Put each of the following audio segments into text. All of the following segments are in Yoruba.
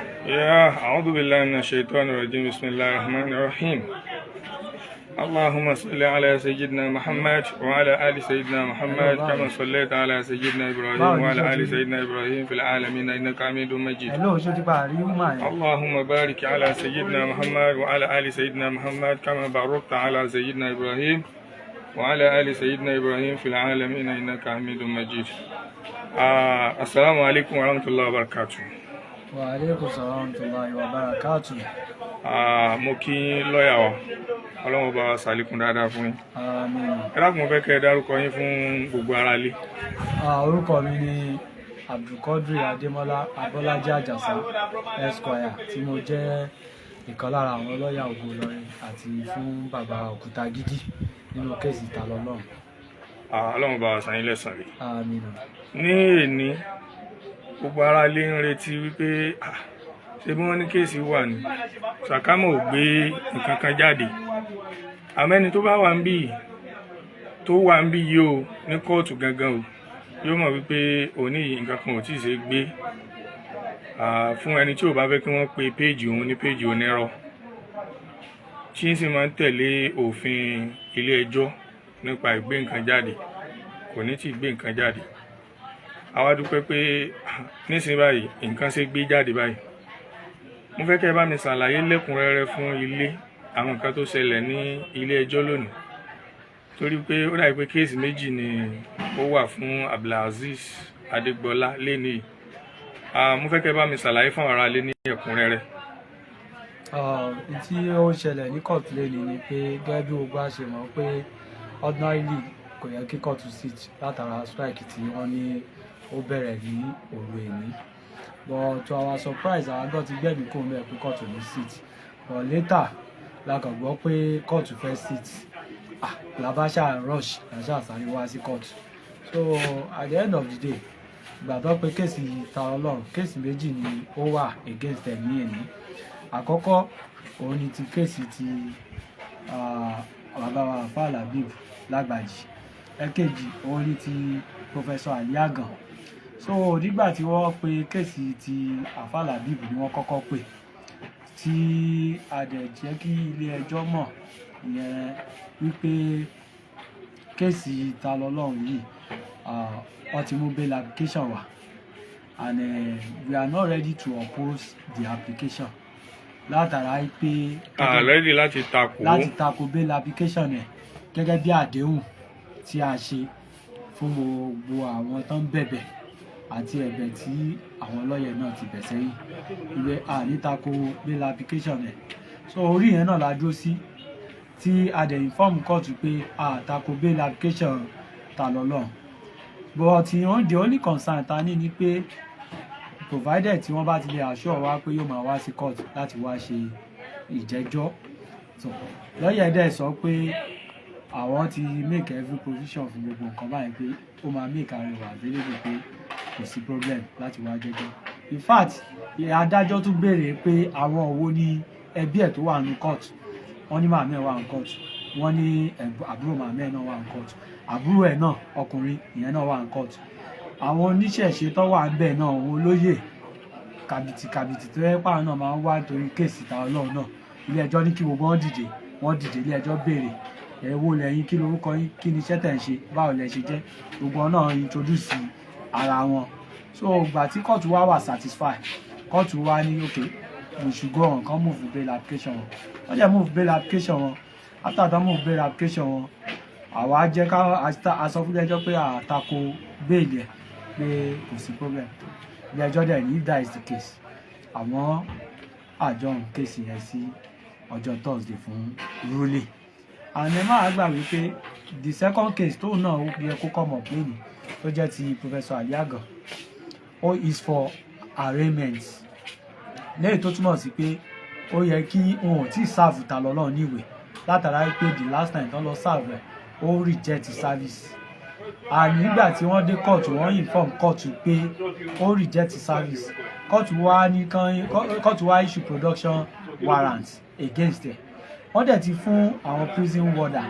أعوذ بالله من الشيطان الرجيم بسم الله الرحمن الرحيم اللهم صل على سيدنا محمد وعلى آل سيدنا محمد كما صليت على سيدنا إبراهيم وعلى آل سيدنا إبراهيم في العالمين إنك حميد مجيد اللهم بارك على سيدنا محمد وعلى آل سيدنا محمد كما باركت على سيدنا إبراهيم وعلى آل سيدنا إبراهيم في العالمين إنك حميد مجيد. السلام عليكم ورحمة الله وبركاته. Wa alaikum salam wa barakatuh. Mo kí lọ́yà wa ọlọ́run bá ṣàlékún dáadáa fún yín. Àmín. Ẹ dákun fẹ́ kẹ́ ẹ dárúkọ yín fún gbogbo ará ilé. Orúkọ mi ni Abdulkadir Adémọ́lá Abọ́lájí Àjàsá Esquire tí mo jẹ́ ìkan lára àwọn lọ́yà Ògo Ìlọrin àti fún bàbá Òkútagídí nínú kéèsì Tani Olohun. Ọlọ́run bá san yín lẹ́san rẹ̀. Àmín. Ní èní gbogbo ará ilé ń retí wípé ṣé bí wọ́n ní kéèsì wà ní sàkámọ̀ ò gbé nǹkan kan jáde àmẹ́ni tó bá wà ń bí yìí o ní kóòtù gangan o yóò mọ̀ wípé òní nǹkan kan ò tí ì ṣe gbé fún ẹni tí ò bá fẹ́ kí wọ́n pe péèjì òun ní péèjì onírọ́ tí ń sì máa ń tẹ̀lé òfin ilé ẹjọ́ nípa ìgbé nǹkan jáde kò ní tí ì gbé nǹkan jáde. Àwa dúpẹ́ pé nísìnyí báyìí nǹkan ṣe gbé jáde báyìí. Mo fẹ́ kẹ́ ẹ bá mi ṣàlàyé lẹ́kùnrẹ́rẹ́ fún ilé àwọn nǹkan tó ṣẹlẹ̀ ní ilé ẹjọ́ lónìí torí pé ó dàbí pé kéèsì méjì ni ó wà fún Abdulaziz Adégbọlá lénìí. Mo fẹ́ kẹ́ ẹ bá mi ṣàlàyé fún ará ilé ní ẹ̀kúnrẹ́rẹ́. Tí ó ṣẹlẹ̀ ní kóòtù lénìí ni pé gẹ́gẹ́ bí gbogbo a ṣe mọ̀ pé ordinarily kò yẹ kí kóòtù sit látara strike tí wọ́n ní ó bẹ̀rẹ̀ ní òru èní, but to our surprise àwọn àgbọ̀ ti gbẹ̀mí kò mẹ́ pé kóòtù ní sit, but later la kàn gbọ́ pé kóòtù fẹ́ sit, làbáṣà rush làṣà sáré wá sí kóòtù. So at the end of the day gbàgbọ́ pé kéèsì Tani Olohun kéèsì méjì ni ó wà against ẹ̀ ní èní. Àkọ́kọ́ òun ni ti kéèsì ti bàbá wa Alfa Labib Lágbàjì, ẹ̀kejì òun ni ti Professor Ali Agan. So nígbà tí wọ́n pe kéèsì ti Alfa Labib ni wọ́n kọ́kọ́ pè tí a dẹ̀ jẹ́ kí ilé ẹjọ́ mọ̀ ìyẹn wípé kéèsì Tani Olohun yìí wọ́n ti mú bail application wá and we are not ready to oppose the application látara pé ready láti tako bail application ẹ̀ gẹ́gẹ́ bí àdéhùn tí a ṣe fún gbogbo àwọn tó ń bẹ̀bẹ̀ àti ẹ̀bẹ̀ tí àwọn lọ́yẹ̀ náà ti bẹ̀ sẹ́yìn ìwé ànítako bail application ẹ̀. So orí yẹn náà la dúró sí tí a dẹ̀ inform kóòtù pé àtakò bail application Tani Olohun, but the only concern ta ní ni pé provided tí wọ́n bá ti lè assure wa pé yóò máa wá sí court láti wá ṣe ìjẹ́jọ́. So lọ́yẹ̀ dẹ̀ sọ pé àwọn ti make every provision fún gbogbo nǹkan báyìí pé ó máa make àrẹwà available pé kò sí problem láti wá jẹ́jọ́. In fact adájọ́ tún béèrè pé àwọn òwò ní ẹbí ẹ̀ tó wà ní court, wọ́n ní màmá ẹ̀ wà ní court, wọ́n ní àbúrò màmá ẹ̀ náà wà ní court, àbúrò ẹ̀ náà ọkùnrin ìyẹn náà wà ní court, àwọn oníṣẹ̀ṣe tó wà ń bẹ̀ náà àwọn olóyè kàbìtì tó yẹ pààrọ̀ náà máa ń wá nítorí kéèsì Tani Olohun náà. Ilé ẹjọ́ ní kí gbogbo wọn dìde ilé ẹjọ́ béèrè wo lẹ́yìn kí lorúkọ yín, kí ni iṣẹ́ tẹ̀ ń ṣe, báwo lẹ ṣe jẹ́, gbogbo náà introduce ara wọn. So ìgbà tí kóòtù wá wà satisfy, kóòtù wá ní okay we should go on, kan move bail application wọn. Wọ́n jẹ́ move bail application wọn, after that move bail application wọn àwa jẹ́ ká aṣọ fún ẹjọ́ pé àtakò bail ẹ̀ pé kò sí problem. Ilé ẹjọ́ dẹ̀ ní if that is the case àwọn adjourn kéèsì yẹn sí ọjọ́ Thursday fún ruling. And ẹ máa gbà wípé the second case tó náà ó yẹ kó come up lónìí tó jẹ́ ti Professor Ali Agan is for arraignment, lẹ́yìn tó túmọ̀ sí pé ó yẹ kí wọn ò tí serve Tani Olohun níwèé látara pé the last time tán lọ serve ẹ̀ ó reject service, and nígbà tí wọ́n dé kóòtù wọ́n inform kóòtù pé ó reject service, kóòtù wá issue production warrant against ẹ̀. Wọ́n dẹ̀ ti fún àwọn prison warder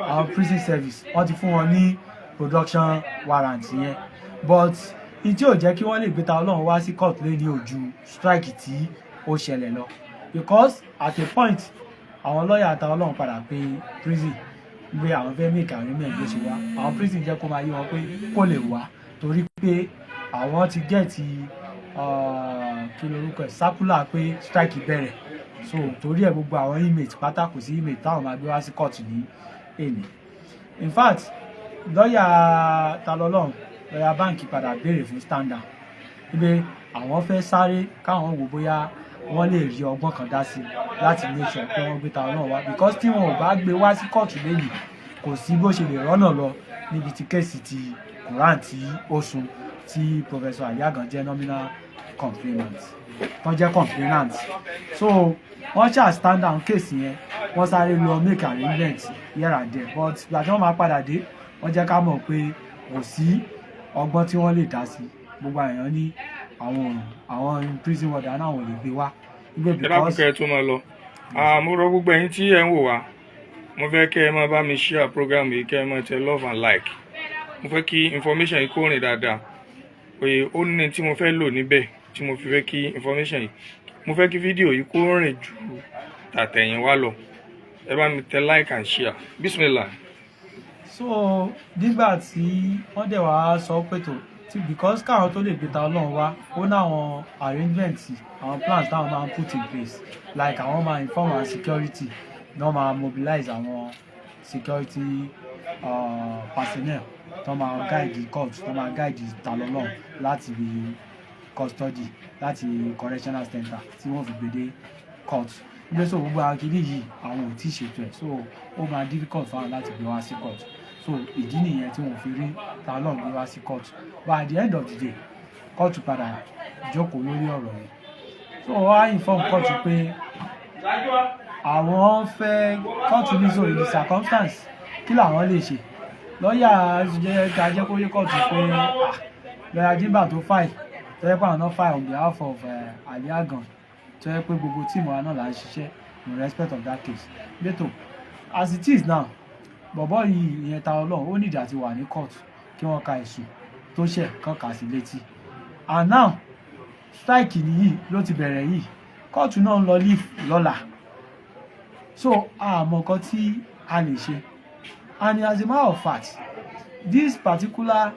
àwọn prison service wọ́n ti fún wọn ní production warrant yẹn, but ìdí ò jẹ́ kí wọ́n lè gbé Tani Olohun wá sí court lé ní ojú strike tí ó ṣẹlẹ̀ lọ because at a point àwọn lọ́ọ̀yà Tani Olohun padà pé prison pé àwọn fẹ́ make agreement bó ṣe wá àwọn prison jẹ́ kó máa yé wọn pé kó lè wá torí pé àwọn ti gẹ̀ẹ́tì kí lorúkọ ẹ̀ circular pé strike bẹ̀rẹ̀ so torí ẹ̀ gbogbo àwọn inmate pátá kò sí inmate táwọn máa gbé wá sí court ní èmi in fact lọ́ọ̀yà Tani Olohun lọ́ọ̀yà báǹkì padà béèrè fún stand down pé àwọn fẹ́ sáré káwọn wò bóyá wọ́n lè rí ọgbọ́n kan dá sí láti make sure pé wọ́n gbé Tani Olohun wá because tí wọn ò bá gbé wá sí kóòtù lẹ́yìn kò sí bó ṣe lè rọ́nà lọ níbi tí kéèsì ti Quran tí ó sùn tí Professor Aliagan jẹ́ nominal complainant tó jẹ́ complainant so wọ́n ṣáà stand down kéèsì yẹn wọ́n sáré lọ make arrangement here and there but ìgbà tí wọ́n máa padà dé wọ́n jẹ́ ká mọ̀ pé kò sí ọgbọ́n tí wọ́n lè dá sí gbogbo àyàn ní àwọn prison warden náà wọ́n lè gbé wá. ẹ dákun kẹ́ ẹ tó máa lọ mo rọ gbogbo ẹ̀yin tí ẹ ń wò wá mo fẹ́ kẹ́ ẹ máa bá mi share program yìí kẹ́ ẹ máa tẹ love and like mo fẹ́ kí information yìí kó rìn dáadáa pé ó ní tí mo fẹ́ lò níbẹ̀ tí mo fi fẹ́ kí information yìí mo fẹ́ kí fídíò yìí kó rìn ju tàtẹ̀yìn wá lọ ẹ bá mi tẹ like and share bismillah. so nígbà tí wọ́n dẹ̀ wá sọ pé tó because káwọn tó lè gbé Tani Olohun wá ó ní àwọn arrangement àwọn plans táwọn máa put in place like àwọn máa inform our security náà máa mobilize àwọn security personnel tó máa guide court tó máa guide Tani Olohun láti custody láti correctional center tí wọ́n fi gbé dé court ilé so gbogbo akíní yìí àwọn ò tí ì ṣètò ẹ̀ so ó máa difficult fáwọn láti gbé wá sí court so ìdí nìyẹn tí wọ́n fi rí Tani Olohun gbé wá sí court but at the end of the day court padà jókòó lórí ọ̀rọ̀ yẹn so wọ́n á inform court pé àwọn fẹ́ court ní so in the circumstance kí làwọn lè ṣe lọ́ọ̀yà jẹ́ ká jẹ́ kó yé court pé lọ́ọ̀yà Jimba tó file tó yẹ pé àwọn náà file on behalf of Aliagan tó yẹ pé gbogbo tíìmù wa náà là ń ṣiṣẹ́ in respect of that case later as it is now bọ̀bọ́ yìí ìyẹn Tani Olohun ó nídìí àti wà ní court kí wọ́n ka ẹ̀sùn tó ṣẹ̀ kán kà sí létí and now strike nìyí ló ti bẹ̀rẹ̀ yìí kóòtù náà ń lọ leave lọ́la so àmọ́ nǹkan tí a lè ṣe and as a matter of fact this particular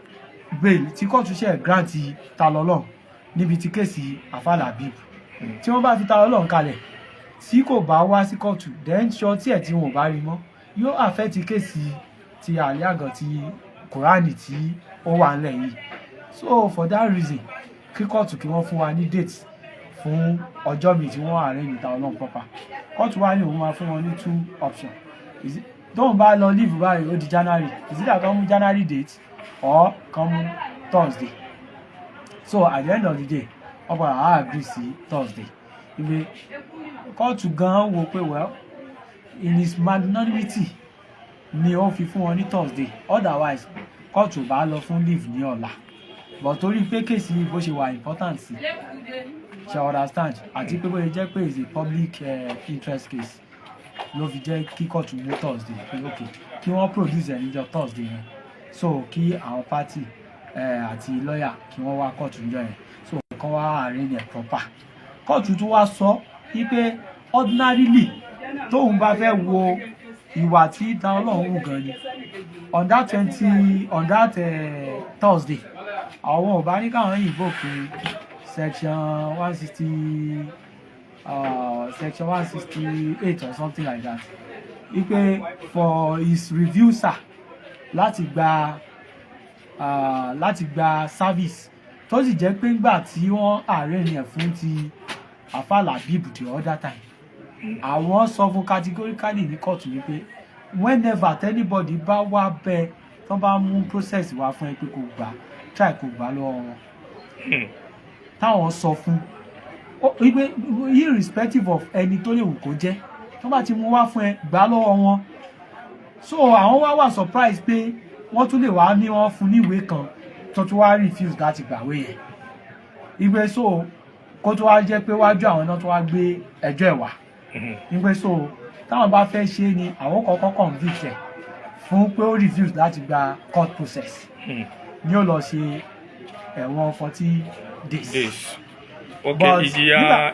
bail tí kóòtù ṣe grant Tani Olohun níbi tí kéèsì Afalabi tí wọ́n bá fi Tani Olohun kalẹ̀ tí kò bá wá sí kóòtù then ṣọ tí ẹ̀ tí wọn ò bá rí mọ́ yóò affect kéèsì ti Aliagan ti Kùránì tí ó wà nílẹ̀ yìí so for that reason kí kóòtù kí wọ́n fún wa ní date fún ọjọ́ mi tí wọ́n arrange Tani Olohun proper kóòtù wa ní òun máa fún wọn ní two options tóun bá lọ leave báyìí ó di January is either kan mú January date or kan mú Thursday so at the end of the day wọ́n padà á agree sí Thursday ibi kóòtù gan wo pé well in his magnanimity ni ó fi fún wọn ní Thursday otherwise kóòtù bá lọ fún leave ní ọ̀la but torí pé kéèsì bó ṣe wà important sí ṣe understand àti pé bóyá jẹ́ pé is a public interest case ló fi jẹ́ kí kóòtù mú Thursday pé ok kí wọ́n produce ẹ̀ níjọ́ Thursday yẹn so kí àwọn party àti lọ́ọ̀yà kí wọ́n wá kóòtù níjọ́ yẹn so kán wá arrange ẹ̀ proper kóòtù tó wá sọ wípé ordinarily tóun bá fẹ́ wo ìwà tí Tani Olohun wù gan ni on that Thursday àwọn ò bá ní káwọn invoke section 168 or something like that wípé for his review sir láti gba service tó sì jẹ́ pé ńgbà tí wọ́n arrange ẹ̀ fún ti Afalabi the other time àwọn sọ fún categorically ní kóòtù wípé whenever anybody bá wá bẹ tó bá mú process wá fún ẹ pé kò gbà try kò gbà lọ́wọ́ wọn táwọn sọ fún wípé irrespective of ẹni tó lè wù kó jẹ́ tó bá ti mú wá fún ẹ gbà lọ́wọ́ wọn so àwọn wá surprise pé wọ́n tún lè wá ní wọ́n fún níwèé kan tó tún wá refuse láti gbàwé yẹn ìgbé so kó tó wá jẹ́ pé wájú àwọn náà tó wá gbé ẹjọ́ ẹ̀ wá ìgbé so táwọn bá fẹ́ ṣe ni àwọn kọ́kọ́ convict ẹ̀ fún pé ó refuse láti gba court process ni ó lọ ṣe ẹ̀wọ̀n 40 days. Okay,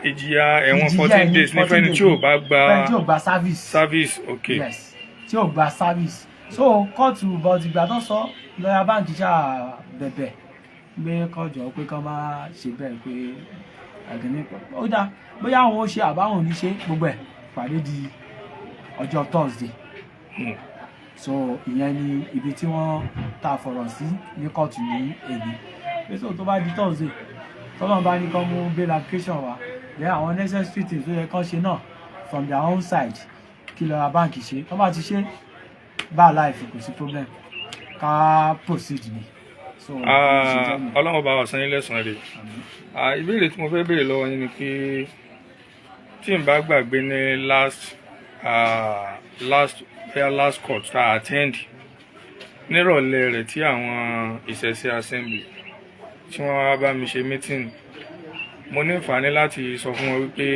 ìjìyà ẹ̀wọ̀n 14 days ní fẹ́ni tí ò bá gba service. Okay. Yes, tí ò gba service. So kóòtù but ìgbà tó sọ lọ́yà báǹkì ṣáà bẹ̀bẹ̀ pé kọjọ pé kán má ṣe bẹ́ẹ̀ pé àgbẹ̀ni ó dá bóyá àwọn ó ṣe àbáwọn ò ní ṣe gbogbo ẹ̀ pàdé di ọjọ́ Thursday. So ìyẹn ni ibi tí wọ́n ta fọ̀rọ̀ sí ní kóòtù ní èdè pé so tó bá di Thursday tọ́lọ́n bá ní kán mú bail application wá then àwọn necessary things tó yẹ kán ṣe náà from their own side kí lọ́yà báǹkì ṣe tó bá ti ṣe bá life kò sí problem ká proceed ni. So Ọlọ́run bá wa san yín lẹ́san rẹ̀. Ìbéèrè tí mo fẹ́ béèrè lọ́wọ́ yín ni pé tí n bá gbàgbé ní last court tá a attend nírọ̀lẹ́ rẹ̀ tí àwọn ìṣẹ̀ṣe assembly tí wọ́n wá bá mi ṣe meeting mo ní ìfàní láti sọ fún wọn wípé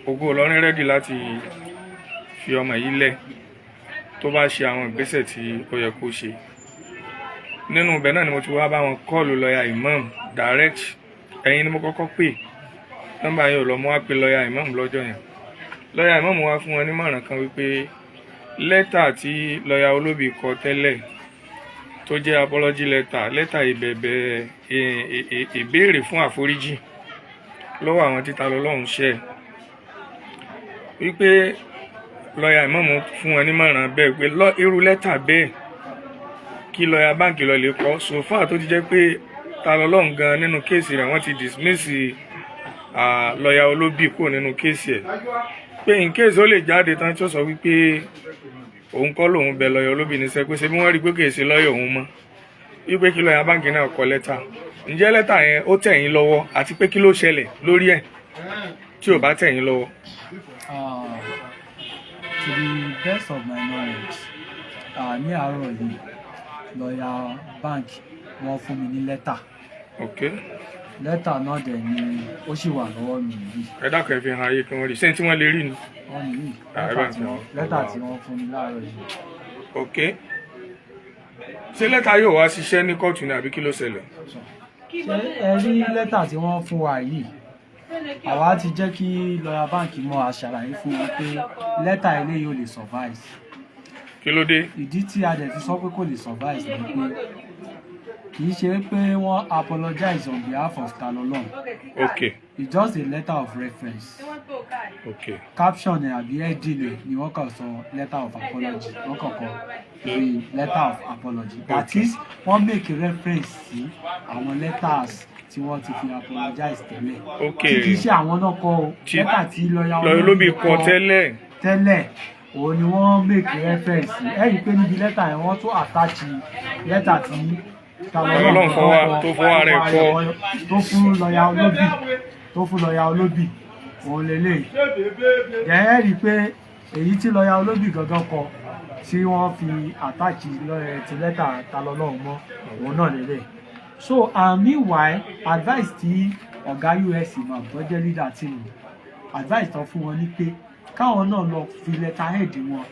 Ògo Ìlọrin ready láti fi ọmọ yìí lẹ̀ tó bá ṣe àwọn ìgbésẹ̀ tí ó yẹ kó ṣe. Nínú ibẹ̀ náà ni mo ti wá bá wọn kọ́ọ̀lù lọ́ọ̀yà imam direct ẹ̀yin ni mo kọ́kọ́ pè nọ́mbà yẹn ò lọ mọ́ wá pé lọ́ọ̀yà imam lọ́jọ́ yẹn. Lọ́ọ̀yà imam wá fún wọn nímọ̀ràn kan wípé lẹ́tà tí lọ́ọ̀yà olóbì kọ tẹ́lẹ̀ tó jẹ́ apology letter lẹ́tà ìbẹ̀bẹ̀ ìbéèrè fún àforíjì lọ́wọ́ àwọn tí Tani Olohun ṣẹ̀ wípé lọ́ọ̀yà imam fún wọn nímọ̀ràn bẹ́ẹ̀ pé irú lẹ́tà bẹ́ẹ̀ kí lọ́ọ̀yà báǹkì lọ lè kọ́ so far tó ti jẹ́ pé Tani Olohun gan nínú kéèsì rẹ̀ wọ́n ti dismiss lọ́ọ̀yà olóbì kúrò nínú kéèsì ẹ̀ pé in case ó lè jáde tán tí ó sọ wípé òun kọ́ lòun bẹ lọ́ọ̀yà olóbì níṣẹ́ pé ṣe bí wọ́n rí pé kìí ṣe lọ́ọ̀yà òun mọ́ wípé kí lọ́ọ̀yà báǹkì náà kọ lẹ́tà ǹjẹ́ lẹ́tà yẹn ó tẹ̀ yín lọ́wọ́ àti pé kí ló ṣẹlẹ̀ lórí ẹ̀ tí ò bá tẹ̀ yín lọ́wọ́. To the best of my knowledge ní àárọ̀ yìí lọ́ọ̀yà báǹkì wọ́n fún mi ní lẹ́tà. Okay. Lẹ́tà náà dẹ̀ ni ó sì wà lọ́wọ́ mi yìí. Ẹ dákun ẹ fi hàn ayé kí wọ́n rí sẹ́ni tí wọ́n lè rí ni. Wọ́n ní yìí lẹ́tà tí wọ́n fún mi láàárọ̀ yìí. Okay. Ṣé lẹ́tà yóò wá ṣiṣẹ́ ní kóòtù ni àbí kí ló ṣẹlẹ̀? Ṣé ẹ rí lẹ́tà tí wọ́n fún wa yìí? Àwa ti jẹ́ kí lọ́ọ̀yà báǹkì mọ̀ àṣàlàyé fún wọn pé lẹ́tà eléyìí ò lè survive. Kí ló dé? Ìdí tí a dẹ̀ fi sọ pé kò lè survive ni pé kì í ṣe pé wọ́n apologize on behalf of Tani Olohun. Okay. It's just a letter of reference. Okay. Caption àbí heading ni wọ́n kàn sọ letter of apology wọ́n kàn kọ the letter of apology. That is wọ́n make reference sí àwọn letters tí wọ́n ti fi apologize tẹ́lẹ̀. Okay. Kì í ṣe àwọn náà kọ o letter tí lọ́ọ̀yà olóbì kọ tẹ́lẹ̀ òun ni wọ́n make reference sí. Ẹ rí i pé níbi letter yẹn wọ́n tún attach letter tí Tani Olohun tó fọwọ́ rẹ̀ kọ tó fún lọ́ọ̀yà olóbì òun lélẹ̀. Ẹ rí i pé èyí tí lọ́ọ̀yà olóbì gangan kọ tí wọ́n fi attach ti lẹ́tà Tani Olohun mọ́ òun náà lélẹ̀. So meanwhile advice tí ọ̀gá US imam tó jẹ́ leader team advice tó fún wọn ní pé káwọn náà lọ fi lẹ́tà head wọn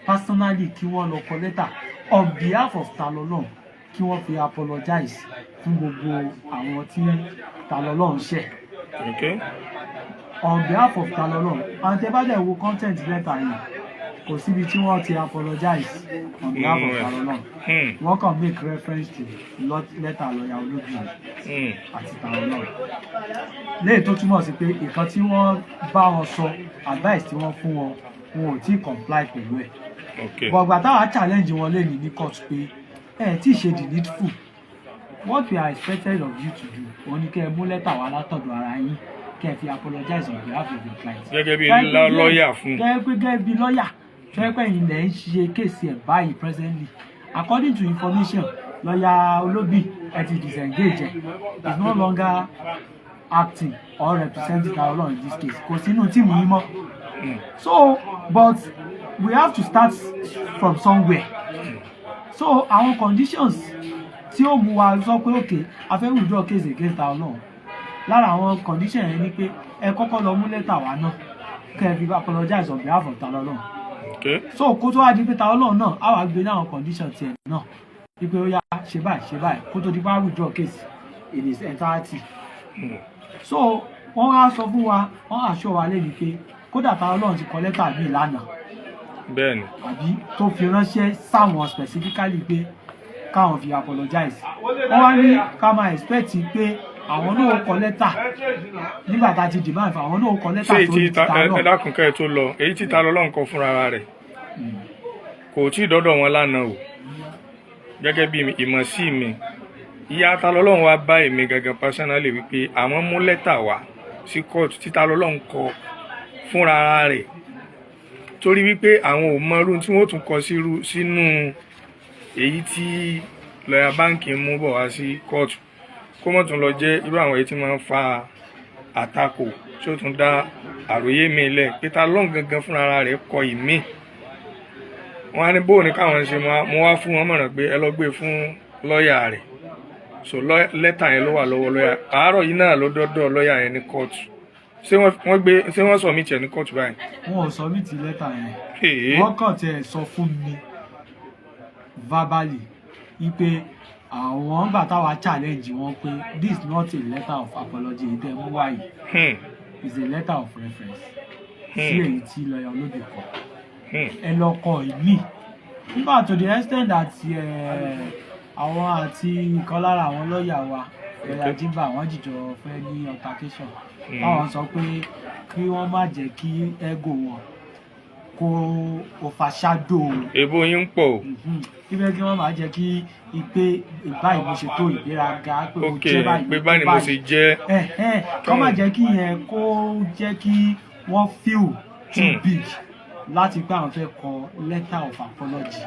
personally kí wọ́n lọ kọ lẹ́tà on behalf of Tani Olohun kí wọ́n fi apologize fún gbogbo àwọn tí Tani Olohun ṣẹ̀. Okay. On behalf of Tani Olohun and tẹ́ bá dẹ̀ wo content letter yìí kò síbi tí wọ́n ti apologize on behalf of Tani Olohun. Wọ́n kàn make reference to letter lọ́ọ̀yà olóbì àti Tani Olohun. Léyìí tó túmọ̀ sí pé nǹkan tí wọ́n bá wọn sọ advice tí wọ́n fún wọn wọn ò tí comply pẹ̀lú ẹ̀. Bọ̀gbà táwa challenge wọn lé ní court pé tí ṣe the needful what we are expected of you to do òun ni kẹ́ ẹ mú lẹ́tà wá látọ̀dọ̀ ara yín kẹ́ ẹ fi apologize on behalf of your client. Gẹ́gẹ́ bí lọ́ọ̀yà fún. Gẹ́gẹ́ bí lọ́ọ̀yà fẹ́ẹ́pẹ́ yìí lẹ̀ ń ṣe kéèsì ẹ̀ báyìí presently according to information lọ́ọ̀yà olóbì ẹ ti disengage ẹ̀ is no longer acting or representing Tani Olohun in this case kò sínú tíìmù yín mọ́. So but we have to start from somewhere. So àwọn conditions tí ó mú wa sọ pé okay a fẹ́ withdraw case against Tani Olohun lára àwọn condition yẹn ni pé ẹ kọ́kọ́ lọ mú lẹ́tà wá náà kẹ́ ẹ fi apologize on behalf of Tani Olohun. So kó tó wá di pé Tani Olohun náà á wá gbé ní àwọn condition tiẹ̀ náà wípé ó yá ṣe báyìí kó tó di bá withdraw case in its entirety. So wọ́n á sọ fún wa, wọ́n á ṣọ́ wa lẹ́nu pé kódà Tani Olohun ti kọ lẹ́tà bíi lánàá. Bẹ́ẹ̀ni. Àbí tó fi ránṣẹ́ sáwọn specifically pé káwọn fi apologize. Wọ́n wá ní ká máa expect pé àwọn náà kọ lẹ́tà nígbà tá a ti demand fún àwọn náà kọ lẹ́tà tó ti ta lọ. Ẹ dákun kẹ́ ẹ tó lọ èyí tí Tani Olohun kọ fúnra rẹ̀ kò tí ì dọ́dọ̀ wọn lánàá o gẹ́gẹ́ bí ìmọ̀ sí mi ìyá Tani Olohun wá bá èmi gangan personally wípé àwọn mú lẹ́tà wá sí court tí Tani Olohun kọ fúnra rẹ̀ torí wípé àwọn ò mọ irú tí wọ́n tún kọ sínú èyí tí lọ́yà báǹkì mú bọ̀ wá sí court kó mọ̀ tún lọ jẹ́ irú àwọn èyí tí máa ń fa àtakò tí ó tún dá àròyé mi lẹ̀ pé Tani Olohun gangan fúnra rẹ̀ kọ ìmí wọn á ní bóun ní káwọn ṣe mo wá fún wọn mọ̀ràn pé ẹ lọ gbé fún lọ́ọ̀yà rẹ̀ so lẹ́tà yẹn ló wà lọ́wọ́ lọ́ọ̀yà àárọ̀ yìí náà ló dọ́dọ̀ lọ́ọ̀yà yẹn ní kóòtù ṣé wọ́n submit ẹ̀ ní kóòtù báyìí. wọn ò submit lẹ́tà yẹn wọ́n kàn tiẹ̀ sọ fún mi verbally wípé àwọn gbà táwa challenge wọn pé this is not a letter of apology ìtẹ́ mú wáyé it's a letter of reference sí èyí tí lọ́ọ̀yà olóde kọ ẹ lọ kọ ìmí nígbà to the extent that àwọn àti ìkan lára àwọn lọ́ọ̀yà wa lọ́ọ̀yà Jimba àwọn jìjọ fẹ́ ní altercation báwọn sọ pé kí wọ́n má jẹ́ kí ego wọn kó overshadow èbó yín pọ̀ o ibẹ̀ kí wọ́n má jẹ́ kí ìpè báyìí mo ṣe tó ìgbéraga pé mo jẹ́ báyìí pé báyìí mo ṣe jẹ́ kọ́ má jẹ́ kí yẹn kó jẹ́ kí wọ́n feel too big láti pé àwọn fẹ́ kọ letter of apology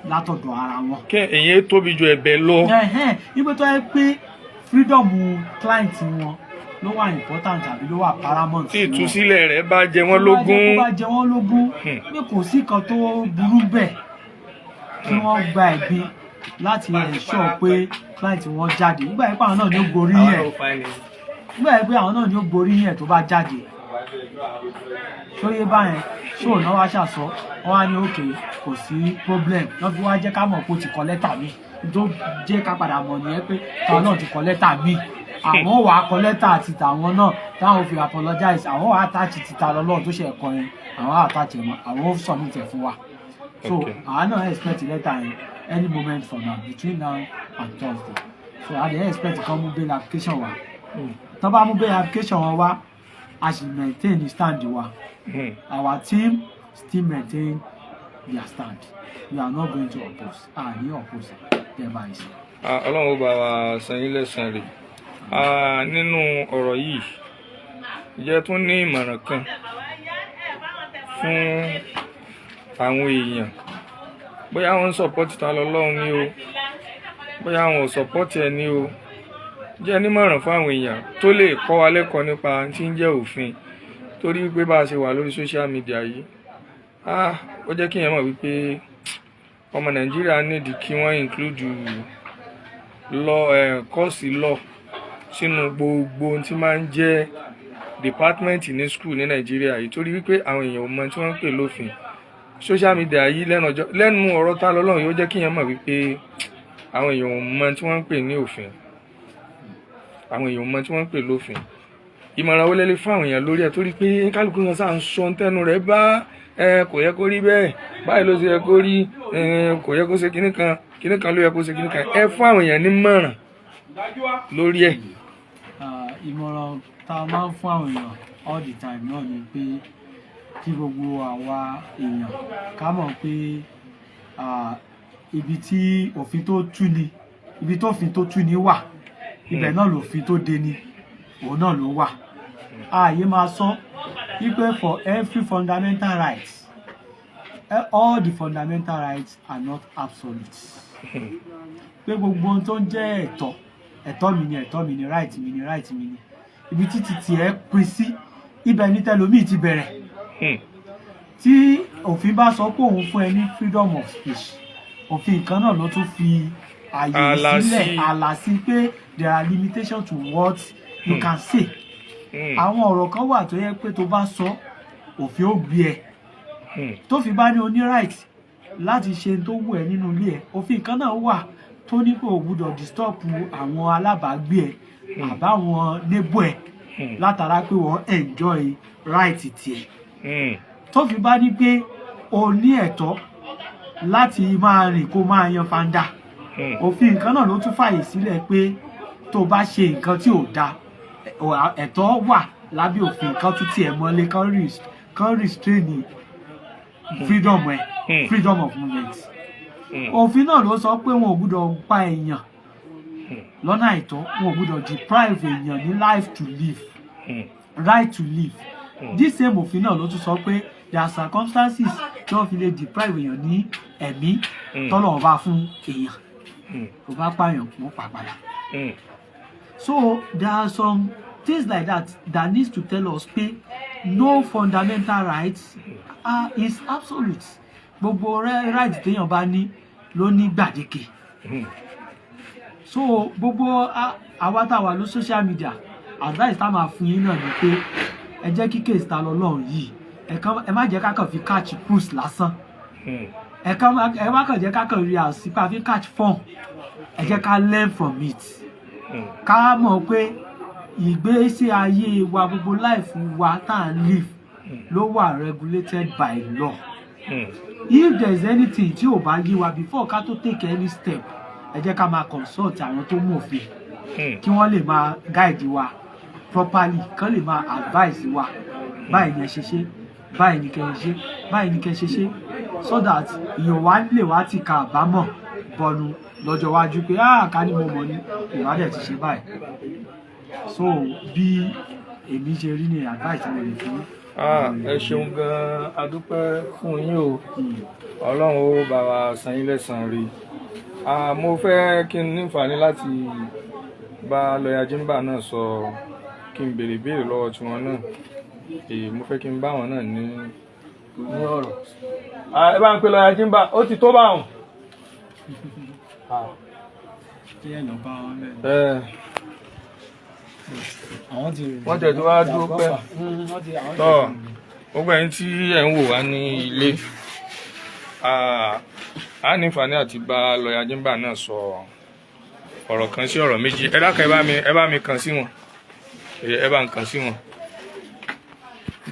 látọ̀dọ̀ ara wọn. kí èyí tóbi ju ẹ̀bẹ̀ lọ. ibi tó yẹ pé freedom client wọn ló wà important àbí ló wà paramount. tí ìtúsílẹ̀ rẹ̀ bá jẹ wọ́n lógún. tó bá jẹ wọ́n lógún pé kò sí kan tó burú bẹ́ẹ̀ kí wọ́n gba ẹ̀gbin láti ensure pé client wọn jáde nígbà yẹn pé àwọn náà ní ó gborí yẹn nígbà yẹn pé àwọn náà ní ó gborí yẹn tó bá jáde sóyè báyẹn ṣó náà wá ṣàṣọ wọn wá ní òkè kò sí problem náà fi wá jẹ́ ká mọ̀ pé ó ti kọ lẹ́tà mi tó jẹ́ ká padà mọ̀ nìyẹn pé táwọn náà ti kọ lẹ́tà mi àwọn wà á kọ lẹ́tà àti tàwọn náà táwọn fi apologize àwọn wà á attach ti Tani Olohun tó ṣe ẹ̀kọ́ yẹn àwọn á attach ẹ̀ mọ́ àwọn ó submit ẹ̀ fún wa so àwọn náà expect lẹ́tà yẹn any moment from now between now and Thursday so I dey expect kan mú bail application wa tó bá mú bail application wọn wá a sì maintain the stand wa. Our team still maintain their stand. We are not going to oppose. Ní oppose thereby. Ọlọ́run ó bá wa san yín lẹ́san rẹ̀. Nínú ọ̀rọ̀ yìí jẹ́ tún ní ìmọ̀ràn kan fún àwọn èèyàn bóyá wọ́n ń support Tani Olohun ni o bóyá wọ́n ò support ẹ ní o jẹ́ nímọ̀ràn fún àwọn èèyàn tó lè kọ́ wa lẹ́kọ̀ọ́ nípa tí ń jẹ́ òfin torí wípé bá a ṣe wà lórí social media yìí ó jẹ́ kí èèyàn mọ̀ wípé ọmọ Nàìjíríà nídìí kí wọ́n include course law sínú gbogbo tí máa ń jẹ́ department ní school ní Nàìjíríà yìí torí wípé àwọn èèyàn ò mọ tí wọ́n ń pè lófin social media yìí lẹ́nu ọ̀rọ̀ Tani Olohun yóò jẹ́ kí èèyàn mọ̀ wípé àwọn èèyàn ò mọ tí wọ́n ń pè ní òfin àwọn èèyàn ò mọ tí wọ́n ń pè lófin ìmọ̀ràn wo lẹ́lẹ́ fún àwọn èèyàn lórí ẹ̀ torí pé kálukú kan sáà ń sọ tẹnu rẹ̀ bá kò yẹ kó rí bẹ́ẹ̀ báyìí ló ṣe yẹ kó rí kò yẹ kó ṣe kinní kan ló yẹ kó ṣe kinní kan ẹ fún àwọn èèyàn nímọ̀ràn lórí ẹ̀. ìmọ̀ràn tá a máa ń fún àwọn èèyàn all the time náà ni pé kí gbogbo àwa èèyàn ká mọ̀ pé ibi tí òfin tó tú ni ibi tó òfin tó tú ni wà ibẹ̀ náà lòfin tó de ni òun náà ló wà ààyè máa sọ wípé for every fundamental rights all the fundamental rights are not absolute pé gbogbo ohun tó ń jẹ́ ẹ̀tọ́ mi ni right mi ni ibi títí tiẹ̀ pín sí ibẹ̀ ní tẹlómi ti bẹ̀rẹ̀ tí òfin bá sọ pé òun fún ẹ ní freedom of speech òfin kan náà ló tún fi ààyè sílẹ̀ ààlà sí pé there are limitations to what you can say. Àwọn ọ̀rọ̀ kan wà tó yẹ pé tó bá sọ òfin ó gbé ẹ tó fi bá ní o ní right láti ṣe tó wù ẹ́ nínú ilé ẹ òfin kan náà wà tó ní pé o gbọ́dọ̀ disturb àwọn alábàágbé ẹ àbáwọn neighbor ẹ̀ látara pé wọ́n enjoy right tiẹ̀ tó fi bá ní pé o ní ẹ̀tọ́ láti máa rìn kó máa yan fanda òfin nǹkan náà ló tún fàyè sílẹ̀ pé tó bá ṣe nǹkan tí ò dáa ẹ̀tọ́ wà lábẹ́ òfin kan tún tiẹ̀ mọ́lé kan restrain freedom ẹ̀ freedom of movement òfin náà ló sọ pé wọn ò gbúdọ̀ pa èèyàn lọ́nà àìtọ́ wọn ò gbúdọ̀ deprive èèyàn ní life to live right to live this same òfin náà ló tún sọ pé there are circumstances tí wọ́n fi lè deprive èèyàn ní ẹ̀mí tọ́lọ̀ ọba fún èèyàn tó bá pààyàn wọ́n pa padà. So there are some things like that needs to tell us pé no fundamental rights is absolute. Gbogbo right téèyàn bá ní ló ní gbàdéke. So gbogbo àwa tá wà ló social media advice tá máa fún yín náà ni pé ẹ jẹ́ kí case Tani Olohun yìí ẹ má jẹ́ ká kàn fi catch cruise lásán. Ẹ má kàn jẹ́ ká kàn rí àsìpá fi catch fun. Ẹ jẹ́ ká learn from it. Ká mọ̀ pé ìgbésí ayé wa gbogbo life wa tá à ń live ló wà regulated by law. If there is anything tí ò bá yé wa before ká tó take any step ẹ jẹ́ ká máa consult àwọn tó mọ̀ òfin kí wọ́n lè máa guide wa properly kán lè máa advise wa báyìí ni ẹ ṣe ṣe báyìí ni kẹ́ ẹ ṣe báyìí ni kẹ́ ẹ ṣe ṣe so that èèyàn wá lè wá ti ka àbámọ̀ bọnu lọ́jọ́ iwájú pé ká ní mo mọ̀ ní ìwádẹ̀ ti ṣe báyìí. So bí èmi ṣe rí ní advice mo lè fún. Ẹ ṣeun gan-an a dúpẹ́ fún yín o Ọlọ́run ó bá wa san yín lẹ́san rí. Mo fẹ́ kí n nífàní láti bá lọ́ọ̀yà Jimba náà sọ kí n béèrè ìbéèrè lọ́wọ́ tiwọn náà mo fẹ́ kí n bá wọn náà ní ọ̀rọ̀. Ẹ bá ń pe lọ́ọ̀yà Jimba ó ti tó báwọn. Wọ́n tẹ̀ tó wá dúró pẹ́ tọ́ gbogbo ẹ̀yin tí ẹ̀ ń wò wá ní ilé a nífàní àti bá lọ́ọ̀yà Jimba náà sọ ọ̀rọ̀ kan sí ọ̀rọ̀ méjì ẹ dákun ẹ bá mi kàn sí wọn ẹ bá ń kàn sí wọn